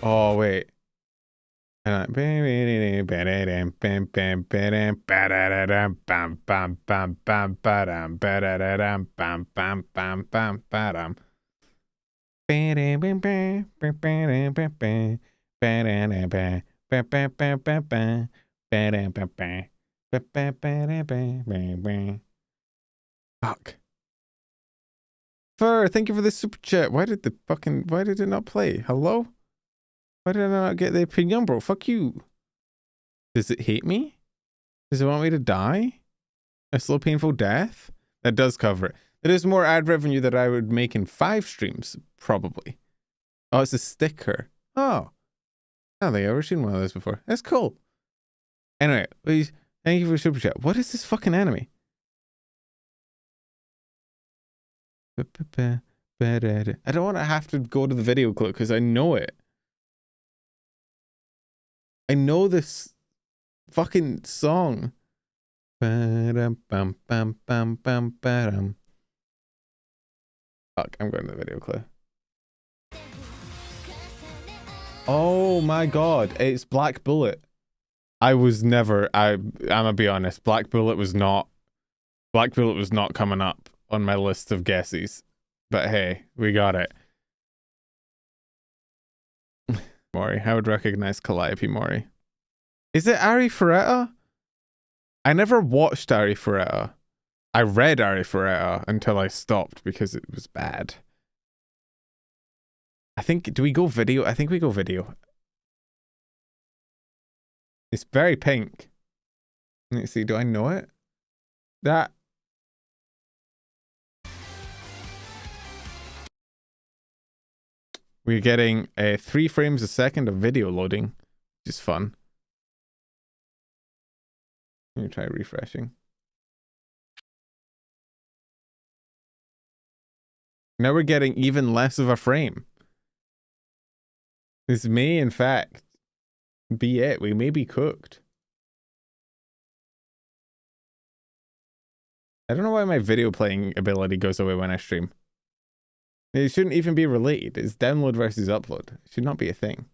Oh, wait. Fuck. Fur, thank you for the super chat. Why did it not play? Hello? Why did I not get the opinion, bro? Fuck you. Does it hate me? Does it want me to die? A slow, painful death? That does cover it. That is more ad revenue that I would make in 5 streams, probably. Oh, it's a sticker. Oh. I don't think I've ever seen one of those before. That's cool. Anyway, please, thank you for super chat. What is this fucking anime? I don't want to have to go to the video clip because I know it. I know this fucking song. Fuck, I'm going to the video clip. Oh my god, it's Black Bullet. I'm gonna be honest, Black Bullet was not coming up on my list of guesses. But hey, we got it. Mori, I would recognize Calliope Mori. Is it Ari Ferretta? I never watched Ari Ferretta. I read Ari Ferretta until I stopped because it was bad. I think, do we go video? I think we go video. It's very pink. Let's see, do I know it? That. We're getting 3 frames a second of video loading, which is fun. Let me try refreshing. Now we're getting even less of a frame. This may, in fact, be it. We may be cooked. I don't know why my video playing ability goes away when I stream. It shouldn't even be related. It's download versus upload. It should not be a thing.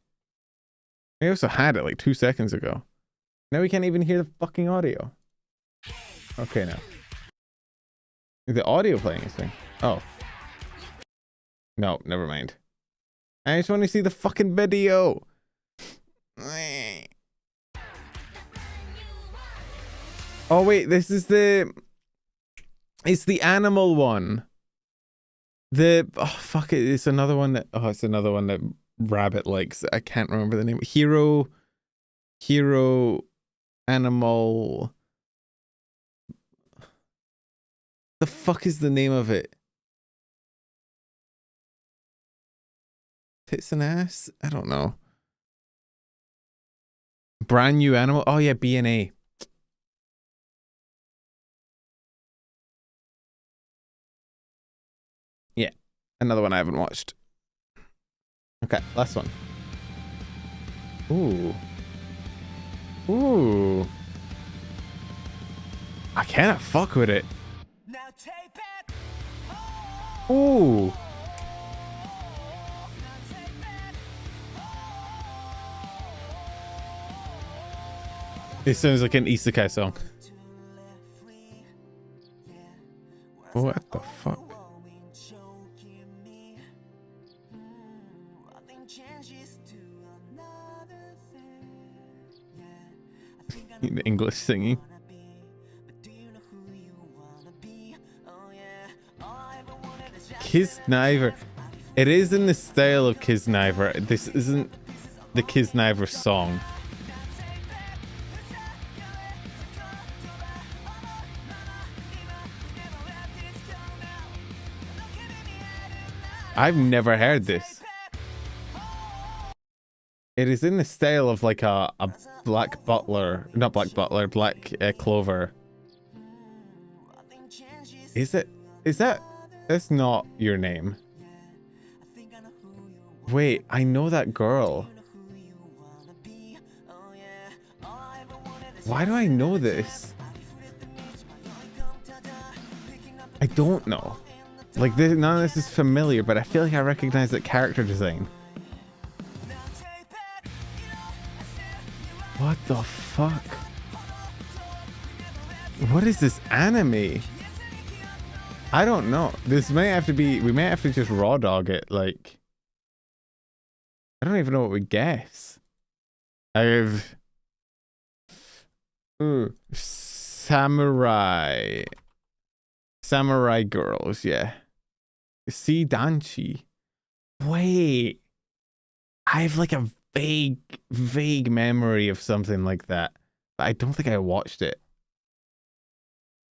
We also had it like 2 seconds ago. Now we can't even hear the fucking audio. Okay, now. Is the audio playing this thing? Oh. No, never mind. I just want to see the fucking video. Oh wait, this is the... It's the animal one. Oh fuck it, it's another one that... Oh, it's another one that Rabbit likes. I can't remember the name. Hero... Animal... The fuck is the name of it? Tits and ass? I don't know. Brand new animal? Oh yeah, B&A. Yeah, another one I haven't watched. Okay, last one. Ooh. Ooh. I cannot fuck with it. Ooh. It sounds like an isekai song. What the fuck? The English singing. Kisniver. It is in the style of Kisniver. This isn't the Kisniver song. I've never heard this. It is in the style of like a Black Butler, not Black Butler, Black Clover. Is it? Is that? That's not your name. Wait, I know that girl. Why do I know this? I don't know. Like this, none of this is familiar, but I feel like I recognize that character design. What the fuck? What is this anime? I don't know. This may have to be, we may have to just raw dog it, like... I don't even know what we guess. I've... Ooh. Samurai. Samurai girls, yeah. See Danchi. Wait. I have like a vague memory of something like that. But I don't think I watched it.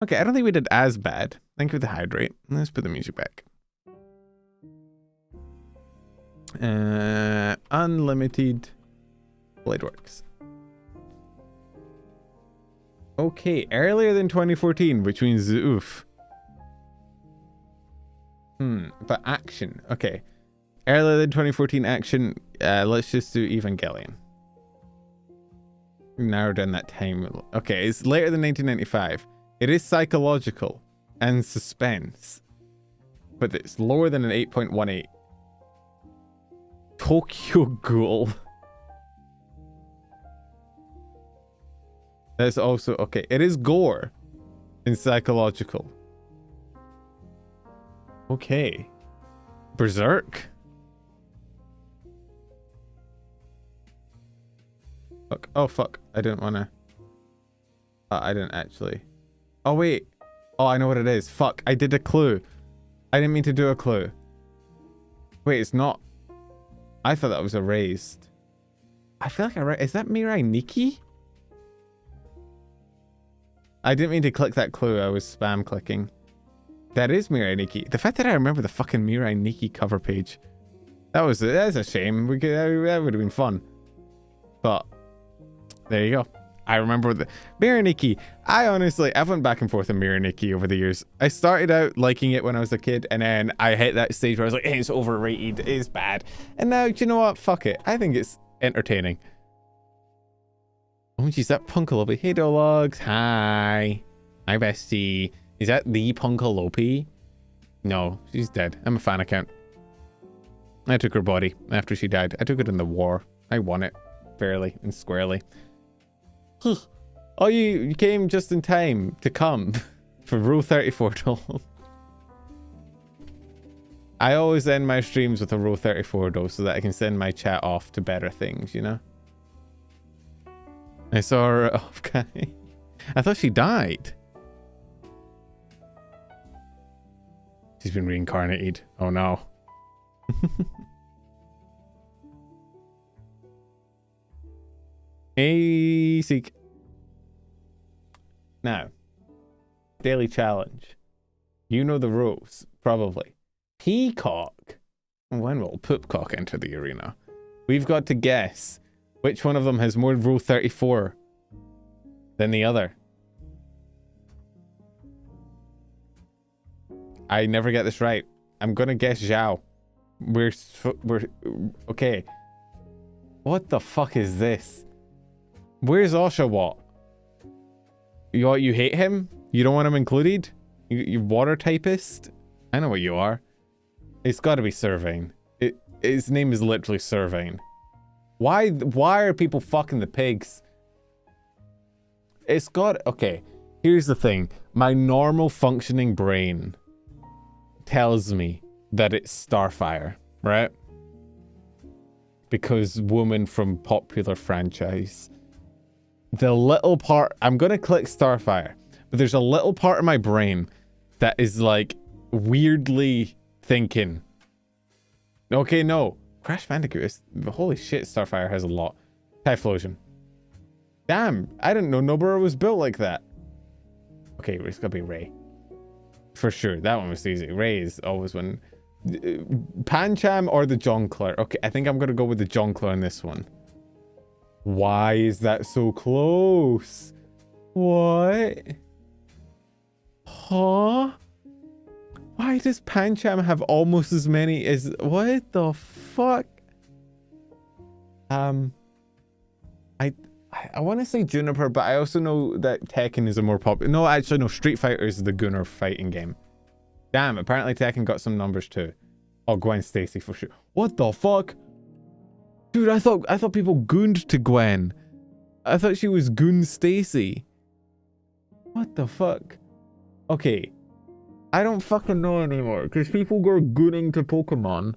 Okay, I don't think we did as bad. Thank you for the hydrate. Let's put the music back. Unlimited Blade Works. Okay, earlier than 2014, which means oof. But action. Okay. Earlier than 2014 action, let's just do Evangelion. Narrow down that time. Okay, it's later than 1995. It is psychological and suspense, but it's lower than an 8.18. Tokyo Ghoul. That's also okay. It is gore and psychological. Okay. Berserk. Fuck. Oh fuck. I didn't want to. I didn't actually. Oh wait. Oh, I know what it is. Fuck. I did a clue. I didn't mean to do a clue. Wait, it's not. I thought that was erased. I feel like I read. Is that Mirai Nikki? I didn't mean to click that clue. I was spam clicking. That is Mirai Nikki. The fact that I remember the fucking Mirai Nikki cover page. That's a shame. We could, that would have been fun. But there you go. I remember the Mirai Nikki. I've went back and forth on Mirai Nikki over the years. I started out liking it when I was a kid, and then I hit that stage where I was like, hey, it's overrated, it's bad. And now, do you know what? Fuck it. I think it's entertaining. Oh, jeez, that Punkalope. Hey, Dologs. Hi. Hi, bestie. Is that the Punkalope? No, she's dead. I'm a fan account. I took her body after she died. I took it in the war. I won it. fairly and squarely. Oh, you came just in time to come for Rule 34 doll. I always end my streams with a Rule 34 doll so that I can send my chat off to better things, you know? I saw her off, guy. I thought she died. She's been reincarnated. Oh no. Hey, Seek. Now, daily challenge. You know the rules, probably. Peacock. When will Poopcock enter the arena? We've got to guess which one of them has more Rule 34 than the other. I never get this right. I'm gonna guess Zhao. We're okay. What the fuck is this? Where's Oshawott? You hate him? You don't want him included? You water typist? I know what you are. It's got to be Servine. His name is literally Servine. Why are people fucking the pigs? It's got... Okay, here's the thing. My normal functioning brain tells me that it's Starfire, right? Because woman from popular franchise. The little part... I'm going to click Starfire. But there's a little part of my brain that is like weirdly thinking. Okay, no. Crash Bandicoot is... Holy shit, Starfire has a lot. Typhlosion. Damn, I didn't know Nobara was built like that. Okay, it's gotta be Ray. For sure, that one was easy. Ray is always one. Pancham or the Jonkler? Okay, I think I'm gonna go with the Jonkler on this one. Why is that so close? What? Huh? Why does Pancham have almost as many as... What the fuck? I want to say Juniper, but I also know that Tekken is a more popular... No, actually, no. Street Fighter is the Gunnar fighting game. Damn, apparently Tekken got some numbers too. Oh, Gwen Stacy for sure. What the fuck? Dude, I thought people gooned to Gwen. I thought she was Goon Stacy. What the fuck? Okay. I don't fucking know anymore, because people go gooning to Pokemon.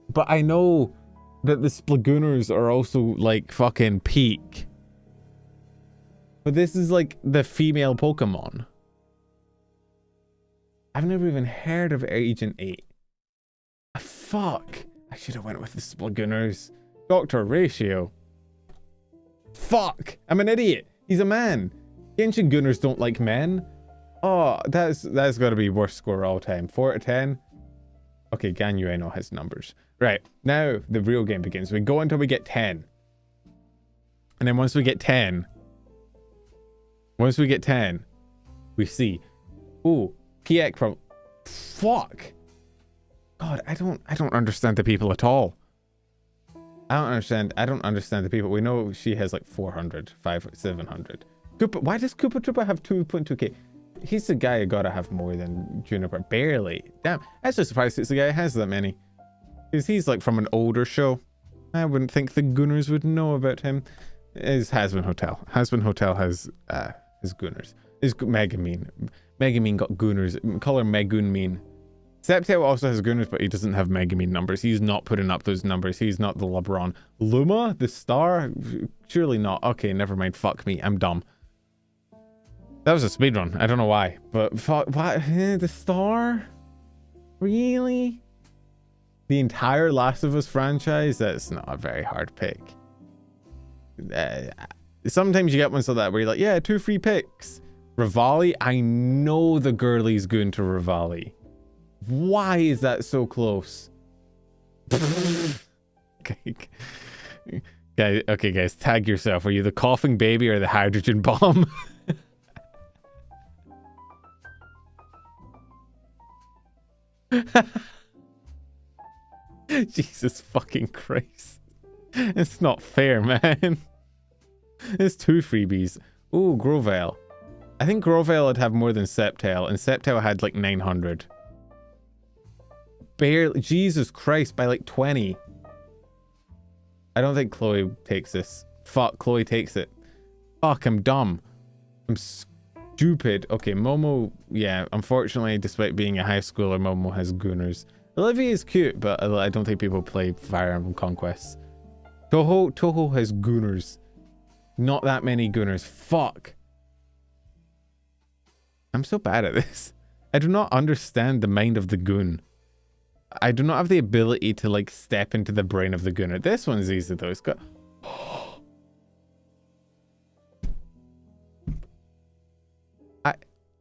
But I know that the Splagooners are also, like, fucking peak. But this is, like, the female Pokemon. I've never even heard of Agent 8. Fuck. I should have went with the Splagooners. Dr. Ratio. Fuck. I'm an idiot. He's a man. Genshin Gooners don't like men. Oh, that's got to be worst score all time. 4 out of 10. Okay, Ganyueno has numbers. Right, now the real game begins. We go until we get 10. And then once we get 10, we see. Ooh, Piek from... Fuck. God, I don't understand the people at all. I don't understand the people. We know she has like 400, 500, 700. Koopa, why does Koopa Troopa have 2.2k? He's the guy who gotta have more than Juniper. Barely. Damn, that's just surprised it's the guy who has that many. Because he's like from an older show. I wouldn't think the Gooners would know about him. Is Hasbin Hotel. Hasbin Hotel has his Gooners. Is Megumin. Megumin got Gooners. Call her Megunmin. Sceptile also has Gooners, but he doesn't have Megumin numbers. He's not putting up those numbers. He's not the LeBron. Luma? The star? Surely not. Okay, never mind. Fuck me. I'm dumb. That was a speedrun. I don't know why. But fuck, what? The star? Really? The entire Last of Us franchise? That's not a very hard pick. Sometimes you get ones like that where you're like, yeah, 2 free picks. Rivali? I know the girlie's going to Rivali. Why is that so close? Okay. Okay, guys, tag yourself. Are you the coughing baby or the hydrogen bomb? Jesus fucking Christ. It's not fair, man. It's 2 freebies. Ooh, Grovale. I think Grovale would have more than Sceptile, and Sceptile had like 900. Barely. Jesus Christ, by like 20. I don't think Chloe takes this. Fuck, Chloe takes it. Fuck, I'm dumb. I'm stupid. Okay, Momo, yeah, unfortunately, despite being a high schooler, Momo has gooners. Olivia is cute, but I don't think people play Fire Emblem Conquests. Toho has gooners. Not that many gooners. Fuck. I'm so bad at this. I do not understand the mind of the goon. I do not have the ability to like step into the brain of the gooner. This one's easy though. It's got...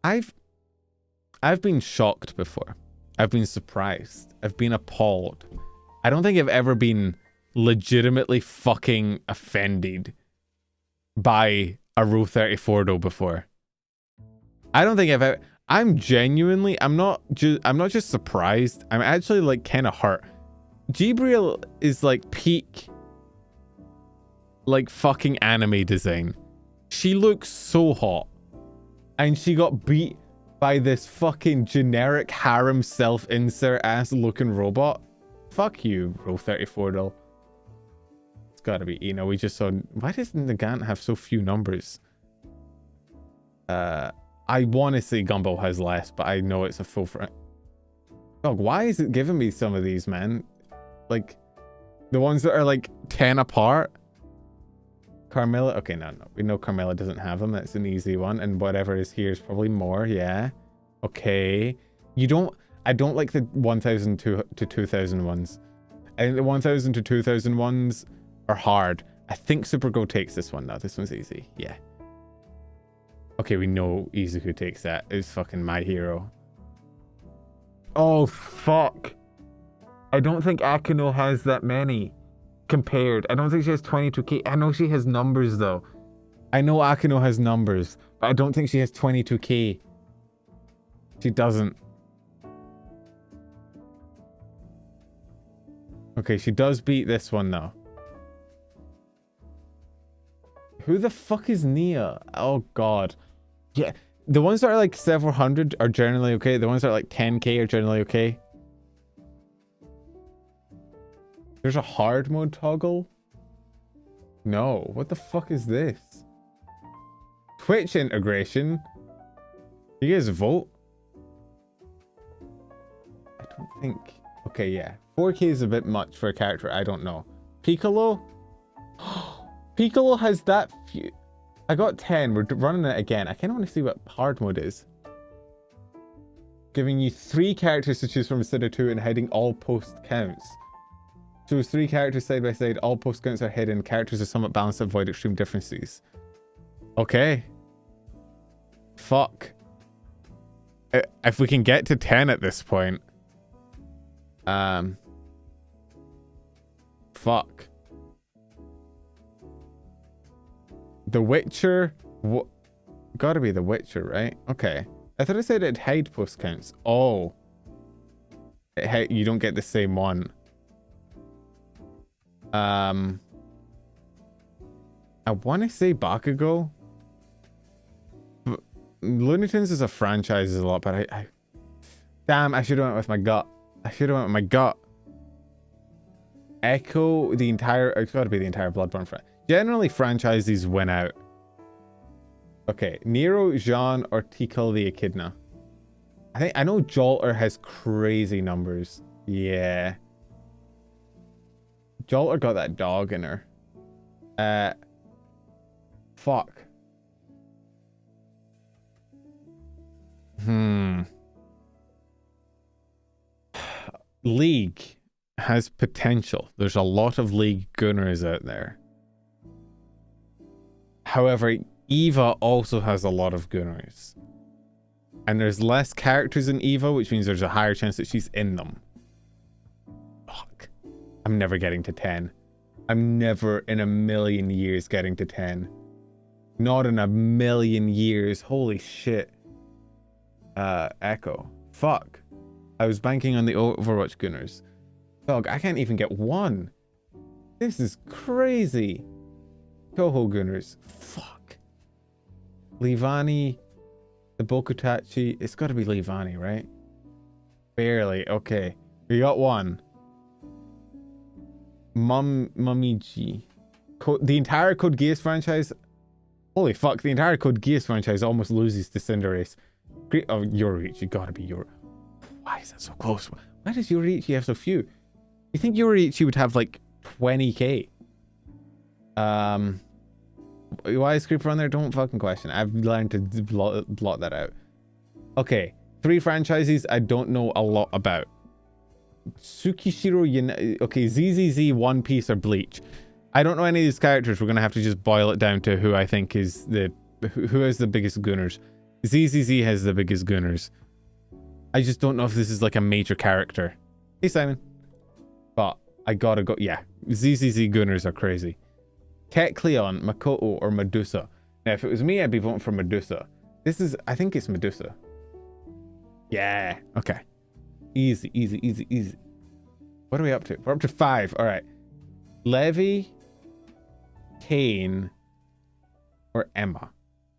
I've been shocked before. I've been surprised. I've been appalled. I don't think I've ever been legitimately fucking offended by a Rule 34 though before. I don't think I've ever... I'm genuinely... I'm not just surprised. I'm actually like kind of hurt. Gabriel is like peak like fucking anime design. She looks so hot. And she got beat by this fucking generic harem self-insert ass looking robot. Fuck you, Rule 34 though. It's gotta be, you know, we just saw... Why does Nagant have so few numbers? I want to say Gumball has less, but I know it's a full front. Dog, why is it giving me some of these, man? Like, the ones that are like 10 apart. Carmilla, okay, no, we know Carmilla doesn't have them. That's an easy one. And whatever is here is probably more, yeah. Okay. I don't like the 1000 to 2000 ones. I think the 1000 to 2000 ones are hard. I think Supergirl takes this one though. This one's easy, yeah. Okay, we know Izuku takes that. It's fucking my hero. Oh, fuck. I don't think Akuno has that many compared. I don't think she has 22k. I know she has numbers, though. I know Akuno has numbers, but I don't think she has 22k. She doesn't. Okay, she does beat this one, though. Who the fuck is Nia? Oh, God. Yeah, the ones that are like several hundred are generally okay. The ones that are like 10k are generally okay. There's a hard mode toggle? No, what the fuck is this? Twitch integration? You guys vote? I don't think... Okay, yeah. 4k is a bit much for a character, I don't know. Piccolo? Piccolo has that few... I got 10. We're running it again. I kind of want to see what hard mode is. Giving you 3 characters to choose from instead of 2 and hiding all post counts. Choose 3 characters side by side. All post counts are hidden. Characters are somewhat balanced to avoid extreme differences. Okay. Fuck. If we can get to 10 at this point. Fuck. The Witcher, gotta be The Witcher, right? Okay. I thought I said it'd hide post counts. Oh. You don't get the same one. I want to say Bakugo. But Looney Tunes is a franchise a lot, but I damn, I should have went with my gut. I should have went with my gut. Echo, it's gotta be the entire Bloodborne franchise. Generally, franchises win out. Okay, Nero, Jean, or Tikal the Echidna. I know Jolter has crazy numbers. Yeah. Jolter got that dog in her. Fuck. League has potential. There's a lot of League Gunners out there. However, Eva also has a lot of Gunners. And there's less characters in Eva, which means there's a higher chance that she's in them. Fuck. I'm never getting to 10. I'm never in a million years getting to 10. Not in a million years. Holy shit. Echo. Fuck. I was banking on the Overwatch Gunners. Dog, I can't even get one. This is crazy. Toho Gunners. Fuck. Livani. The Bokutachi. It's got to be Livani, right? Barely. Okay. We got one. Mummy G. The entire Code Geass franchise. Holy fuck, the entire Code Geass franchise almost loses to Cinderace. Great. Oh, Yoruichi, gotta be your. Why is that so close? Why does Yoruichi have so few? You think Yoruichi would have like 20k? Why is Creeper on there? Don't fucking question. I've learned to blot that out. Okay, 3 franchises I don't know a lot about. Tsukishiro, okay, ZZZ, One Piece, or Bleach. I don't know any of these characters. We're gonna have to just boil it down to who I think is who has the biggest gooners. ZZZ has the biggest gooners. I just don't know if this is like a major character. Hey Simon. But I gotta go. Yeah, ZZZ gooners are crazy. Kecleon, Makoto, or Medusa. Now, if it was me, I'd be voting for Medusa. This is, I think it's Medusa. Yeah. Okay. Easy, easy, easy, easy. What are we up to? We're up to 5. All right. Levi, Kane, or Emma.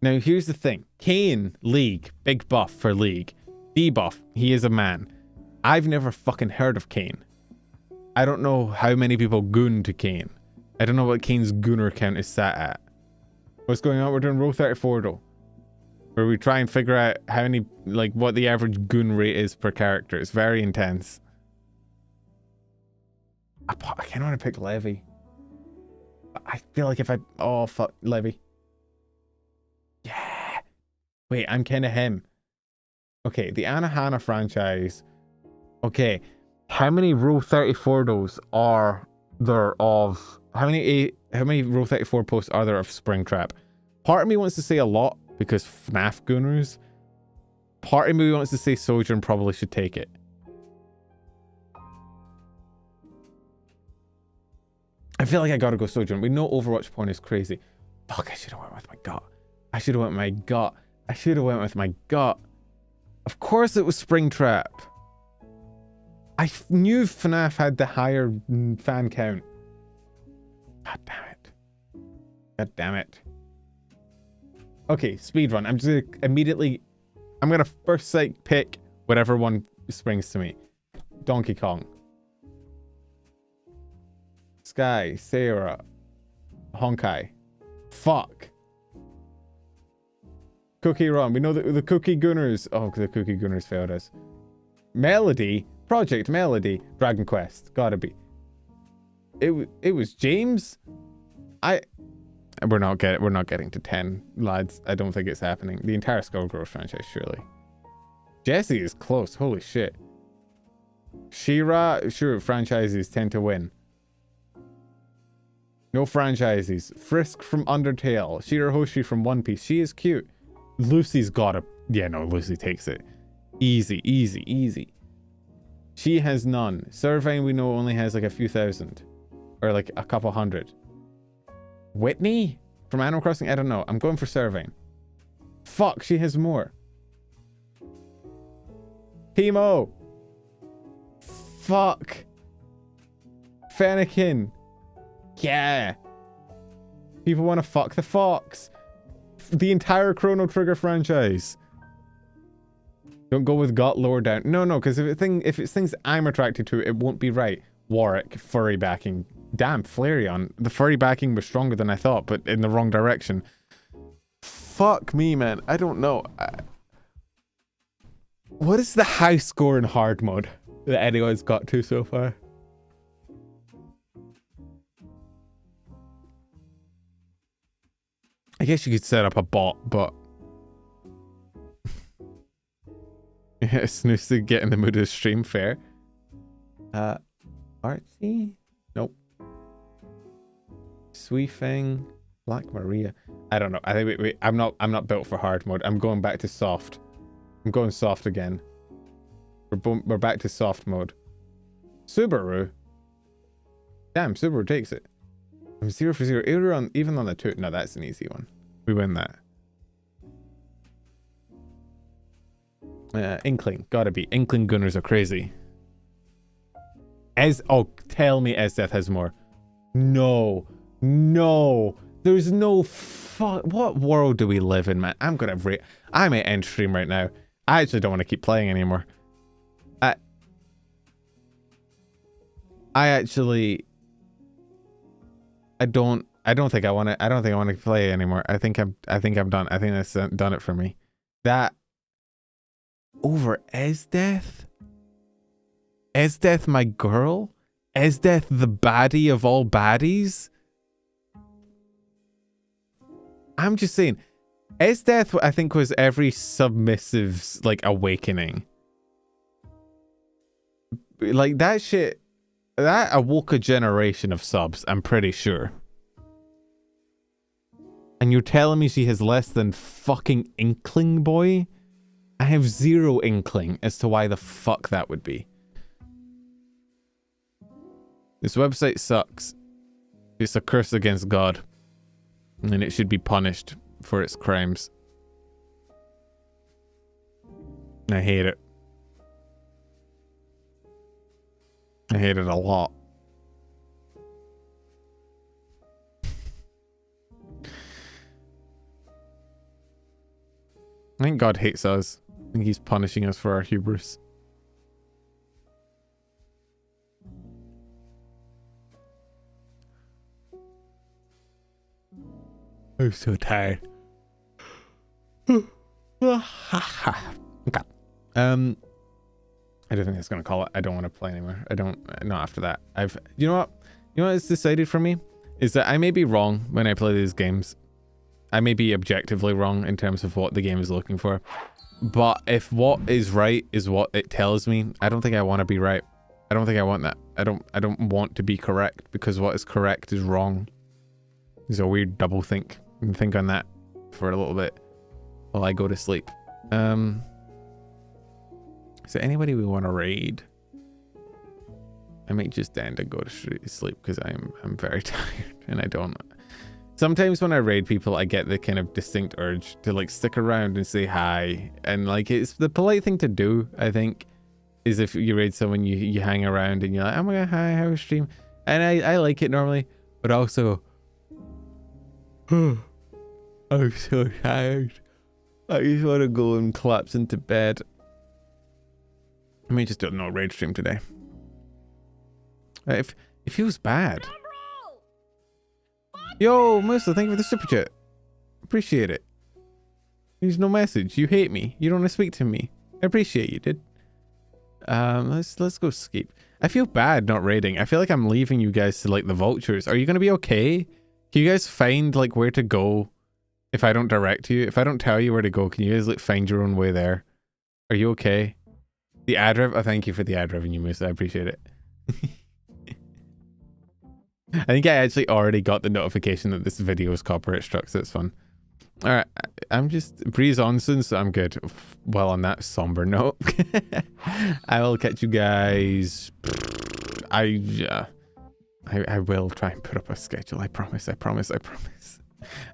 Now, here's the thing. Kane, League. Big buff for League. Debuff. He is a man. I've never fucking heard of Kane. I don't know how many people goon to Kane. I don't know what Kane's gooner count is sat at. What's going on? We're doing row 34 though. Where we try and figure out how many, like, what the average goon rate is per character. It's very intense. I kind of want to pick Levi. I feel like if I... Oh, fuck. Levi. Yeah. Wait, I'm kind of him. Okay, the Anohana franchise. Okay. How many row 34 those are there of... How many row 34 posts are there of Springtrap? Part of me wants to say a lot because FNAF gooners. Part of me wants to say Sojourn probably should take it. I feel like I gotta go Sojourn. We know Overwatch porn is crazy. Fuck, I should have went with my gut. I should have went with my gut. I should have went with my gut. Of course it was Springtrap. I knew FNAF had the higher fan count. God damn it. God damn it. Okay, speedrun. I'm just gonna immediately... I'm gonna first like pick whatever one springs to me. Donkey Kong. Sky. Sarah. Honkai. Fuck. Cookie Run. We know that the Cookie Gooners... Oh, the Cookie Gooners failed us. Melody. Project Melody. Dragon Quest. Gotta be. It was James. We're not getting to 10, lads. I don't think it's happening. The entire Skullgirls franchise, surely. Jesse is close. Holy shit. She-Ra, sure, franchises tend to win. No franchises. Frisk from Undertale. Shirahoshi from One Piece. She is cute. Lucy's gotta... Yeah, no, Lucy takes it. Easy, easy, easy. She has none. Servine, we know, only has like a few thousand. Or like a couple hundred. Whitney? From Animal Crossing? I don't know. I'm going for Servine. Fuck, she has more. Timo! Fuck! Fennekin! Yeah! People want to fuck the fox! The entire Chrono Trigger franchise! Don't go with gut lower down. No, because if it's things I'm attracted to, it won't be right. Warwick, furry backing. Damn, Flareon. The furry backing was stronger than I thought, but in the wrong direction. Fuck me, man. I don't know. What is the high score in hard mode that anyone's got to so far? I guess you could set up a bot, but... Yeah, Snooze to get in the mood of stream, fair. Artsy? Nope. Sweefing. Black Maria. I don't know. I think wait, I'm not built for hard mode. I'm going back to soft. I'm going soft again. We're back to soft mode. Subaru. Damn, Subaru takes it. I'm 0 for 0. Even on the 2. No, that's an easy one. We win that. Inkling. Gotta be. Inkling Gunners are crazy. Oh, tell me Esdeath has more. No. No. There's no what world do we live in, man? I may end stream right now. I actually don't want to keep playing anymore. I actually... don't think I want to play anymore. I think I'm done. I think that's done it for me. That over Esdeath? Esdeath, my girl? Esdeath, the baddie of all baddies? I'm just saying, Esdeath, I think, was every submissive's, like, awakening. Like, that shit, that awoke a generation of subs, I'm pretty sure. And you're telling me she has less than fucking inkling, boy? I have zero inkling as to why the fuck that would be. This website sucks. It's a curse against God. And it should be punished for its crimes. I hate it. I hate it a lot. I think God hates us. I think he's punishing us for our hubris. I'm so tired. Okay. I don't think it's gonna call it. I don't want to play anymore. Not after that. You know what it's decided for me is that I may be wrong when I play these games. I may be objectively wrong in terms of what the game is looking for, but if what is right is what it tells me, I don't think I want to be right. I don't think I want that. I don't want to be correct, because what is correct is wrong. It's a weird double think. And think on that for a little bit while I go to sleep. Is there anybody we want to raid? I might just end and go to sleep because I'm very tired and I don't. Sometimes when I raid people, I get the kind of distinct urge to like stick around and say hi, and like it's the polite thing to do. I think is if you raid someone, you hang around and you're like, oh my god, hi, how was stream? And I like it normally, but also, I'm so tired. I just want to go and collapse into bed. I may just do no raid stream today. It feels bad. Yo, Musa, thank you for the super chat. Appreciate it. There's no message. You hate me. You don't want to speak to me. I appreciate you, dude. Let's go skip. I feel bad not raiding. I feel like I'm leaving you guys to like the vultures. Are you gonna be okay? Can you guys find like where to go if I don't direct you? If I don't tell you where to go, can you guys like find your own way there? Are you okay? The ad rev. Oh, thank you for the ad revenue, Musa. I appreciate it. I think I actually already got the notification that this video is copyright struck, so it's fun. Alright, I'm just breeze on soon, so I'm good. Well, on that somber note, I will catch you guys. I will try and put up a schedule. I promise. I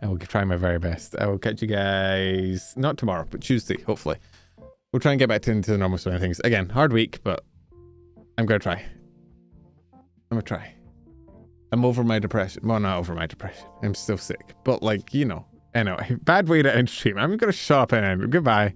will try my very best. I will catch you guys, not tomorrow, but Tuesday, hopefully. We'll try and get back into the normal swing of things. Again, hard week, but I'm going to try. I'm over my depression. Well, not over my depression. I'm still sick. But, like, you know. Anyway, bad way to end stream. I'm going to shut up and end. Goodbye.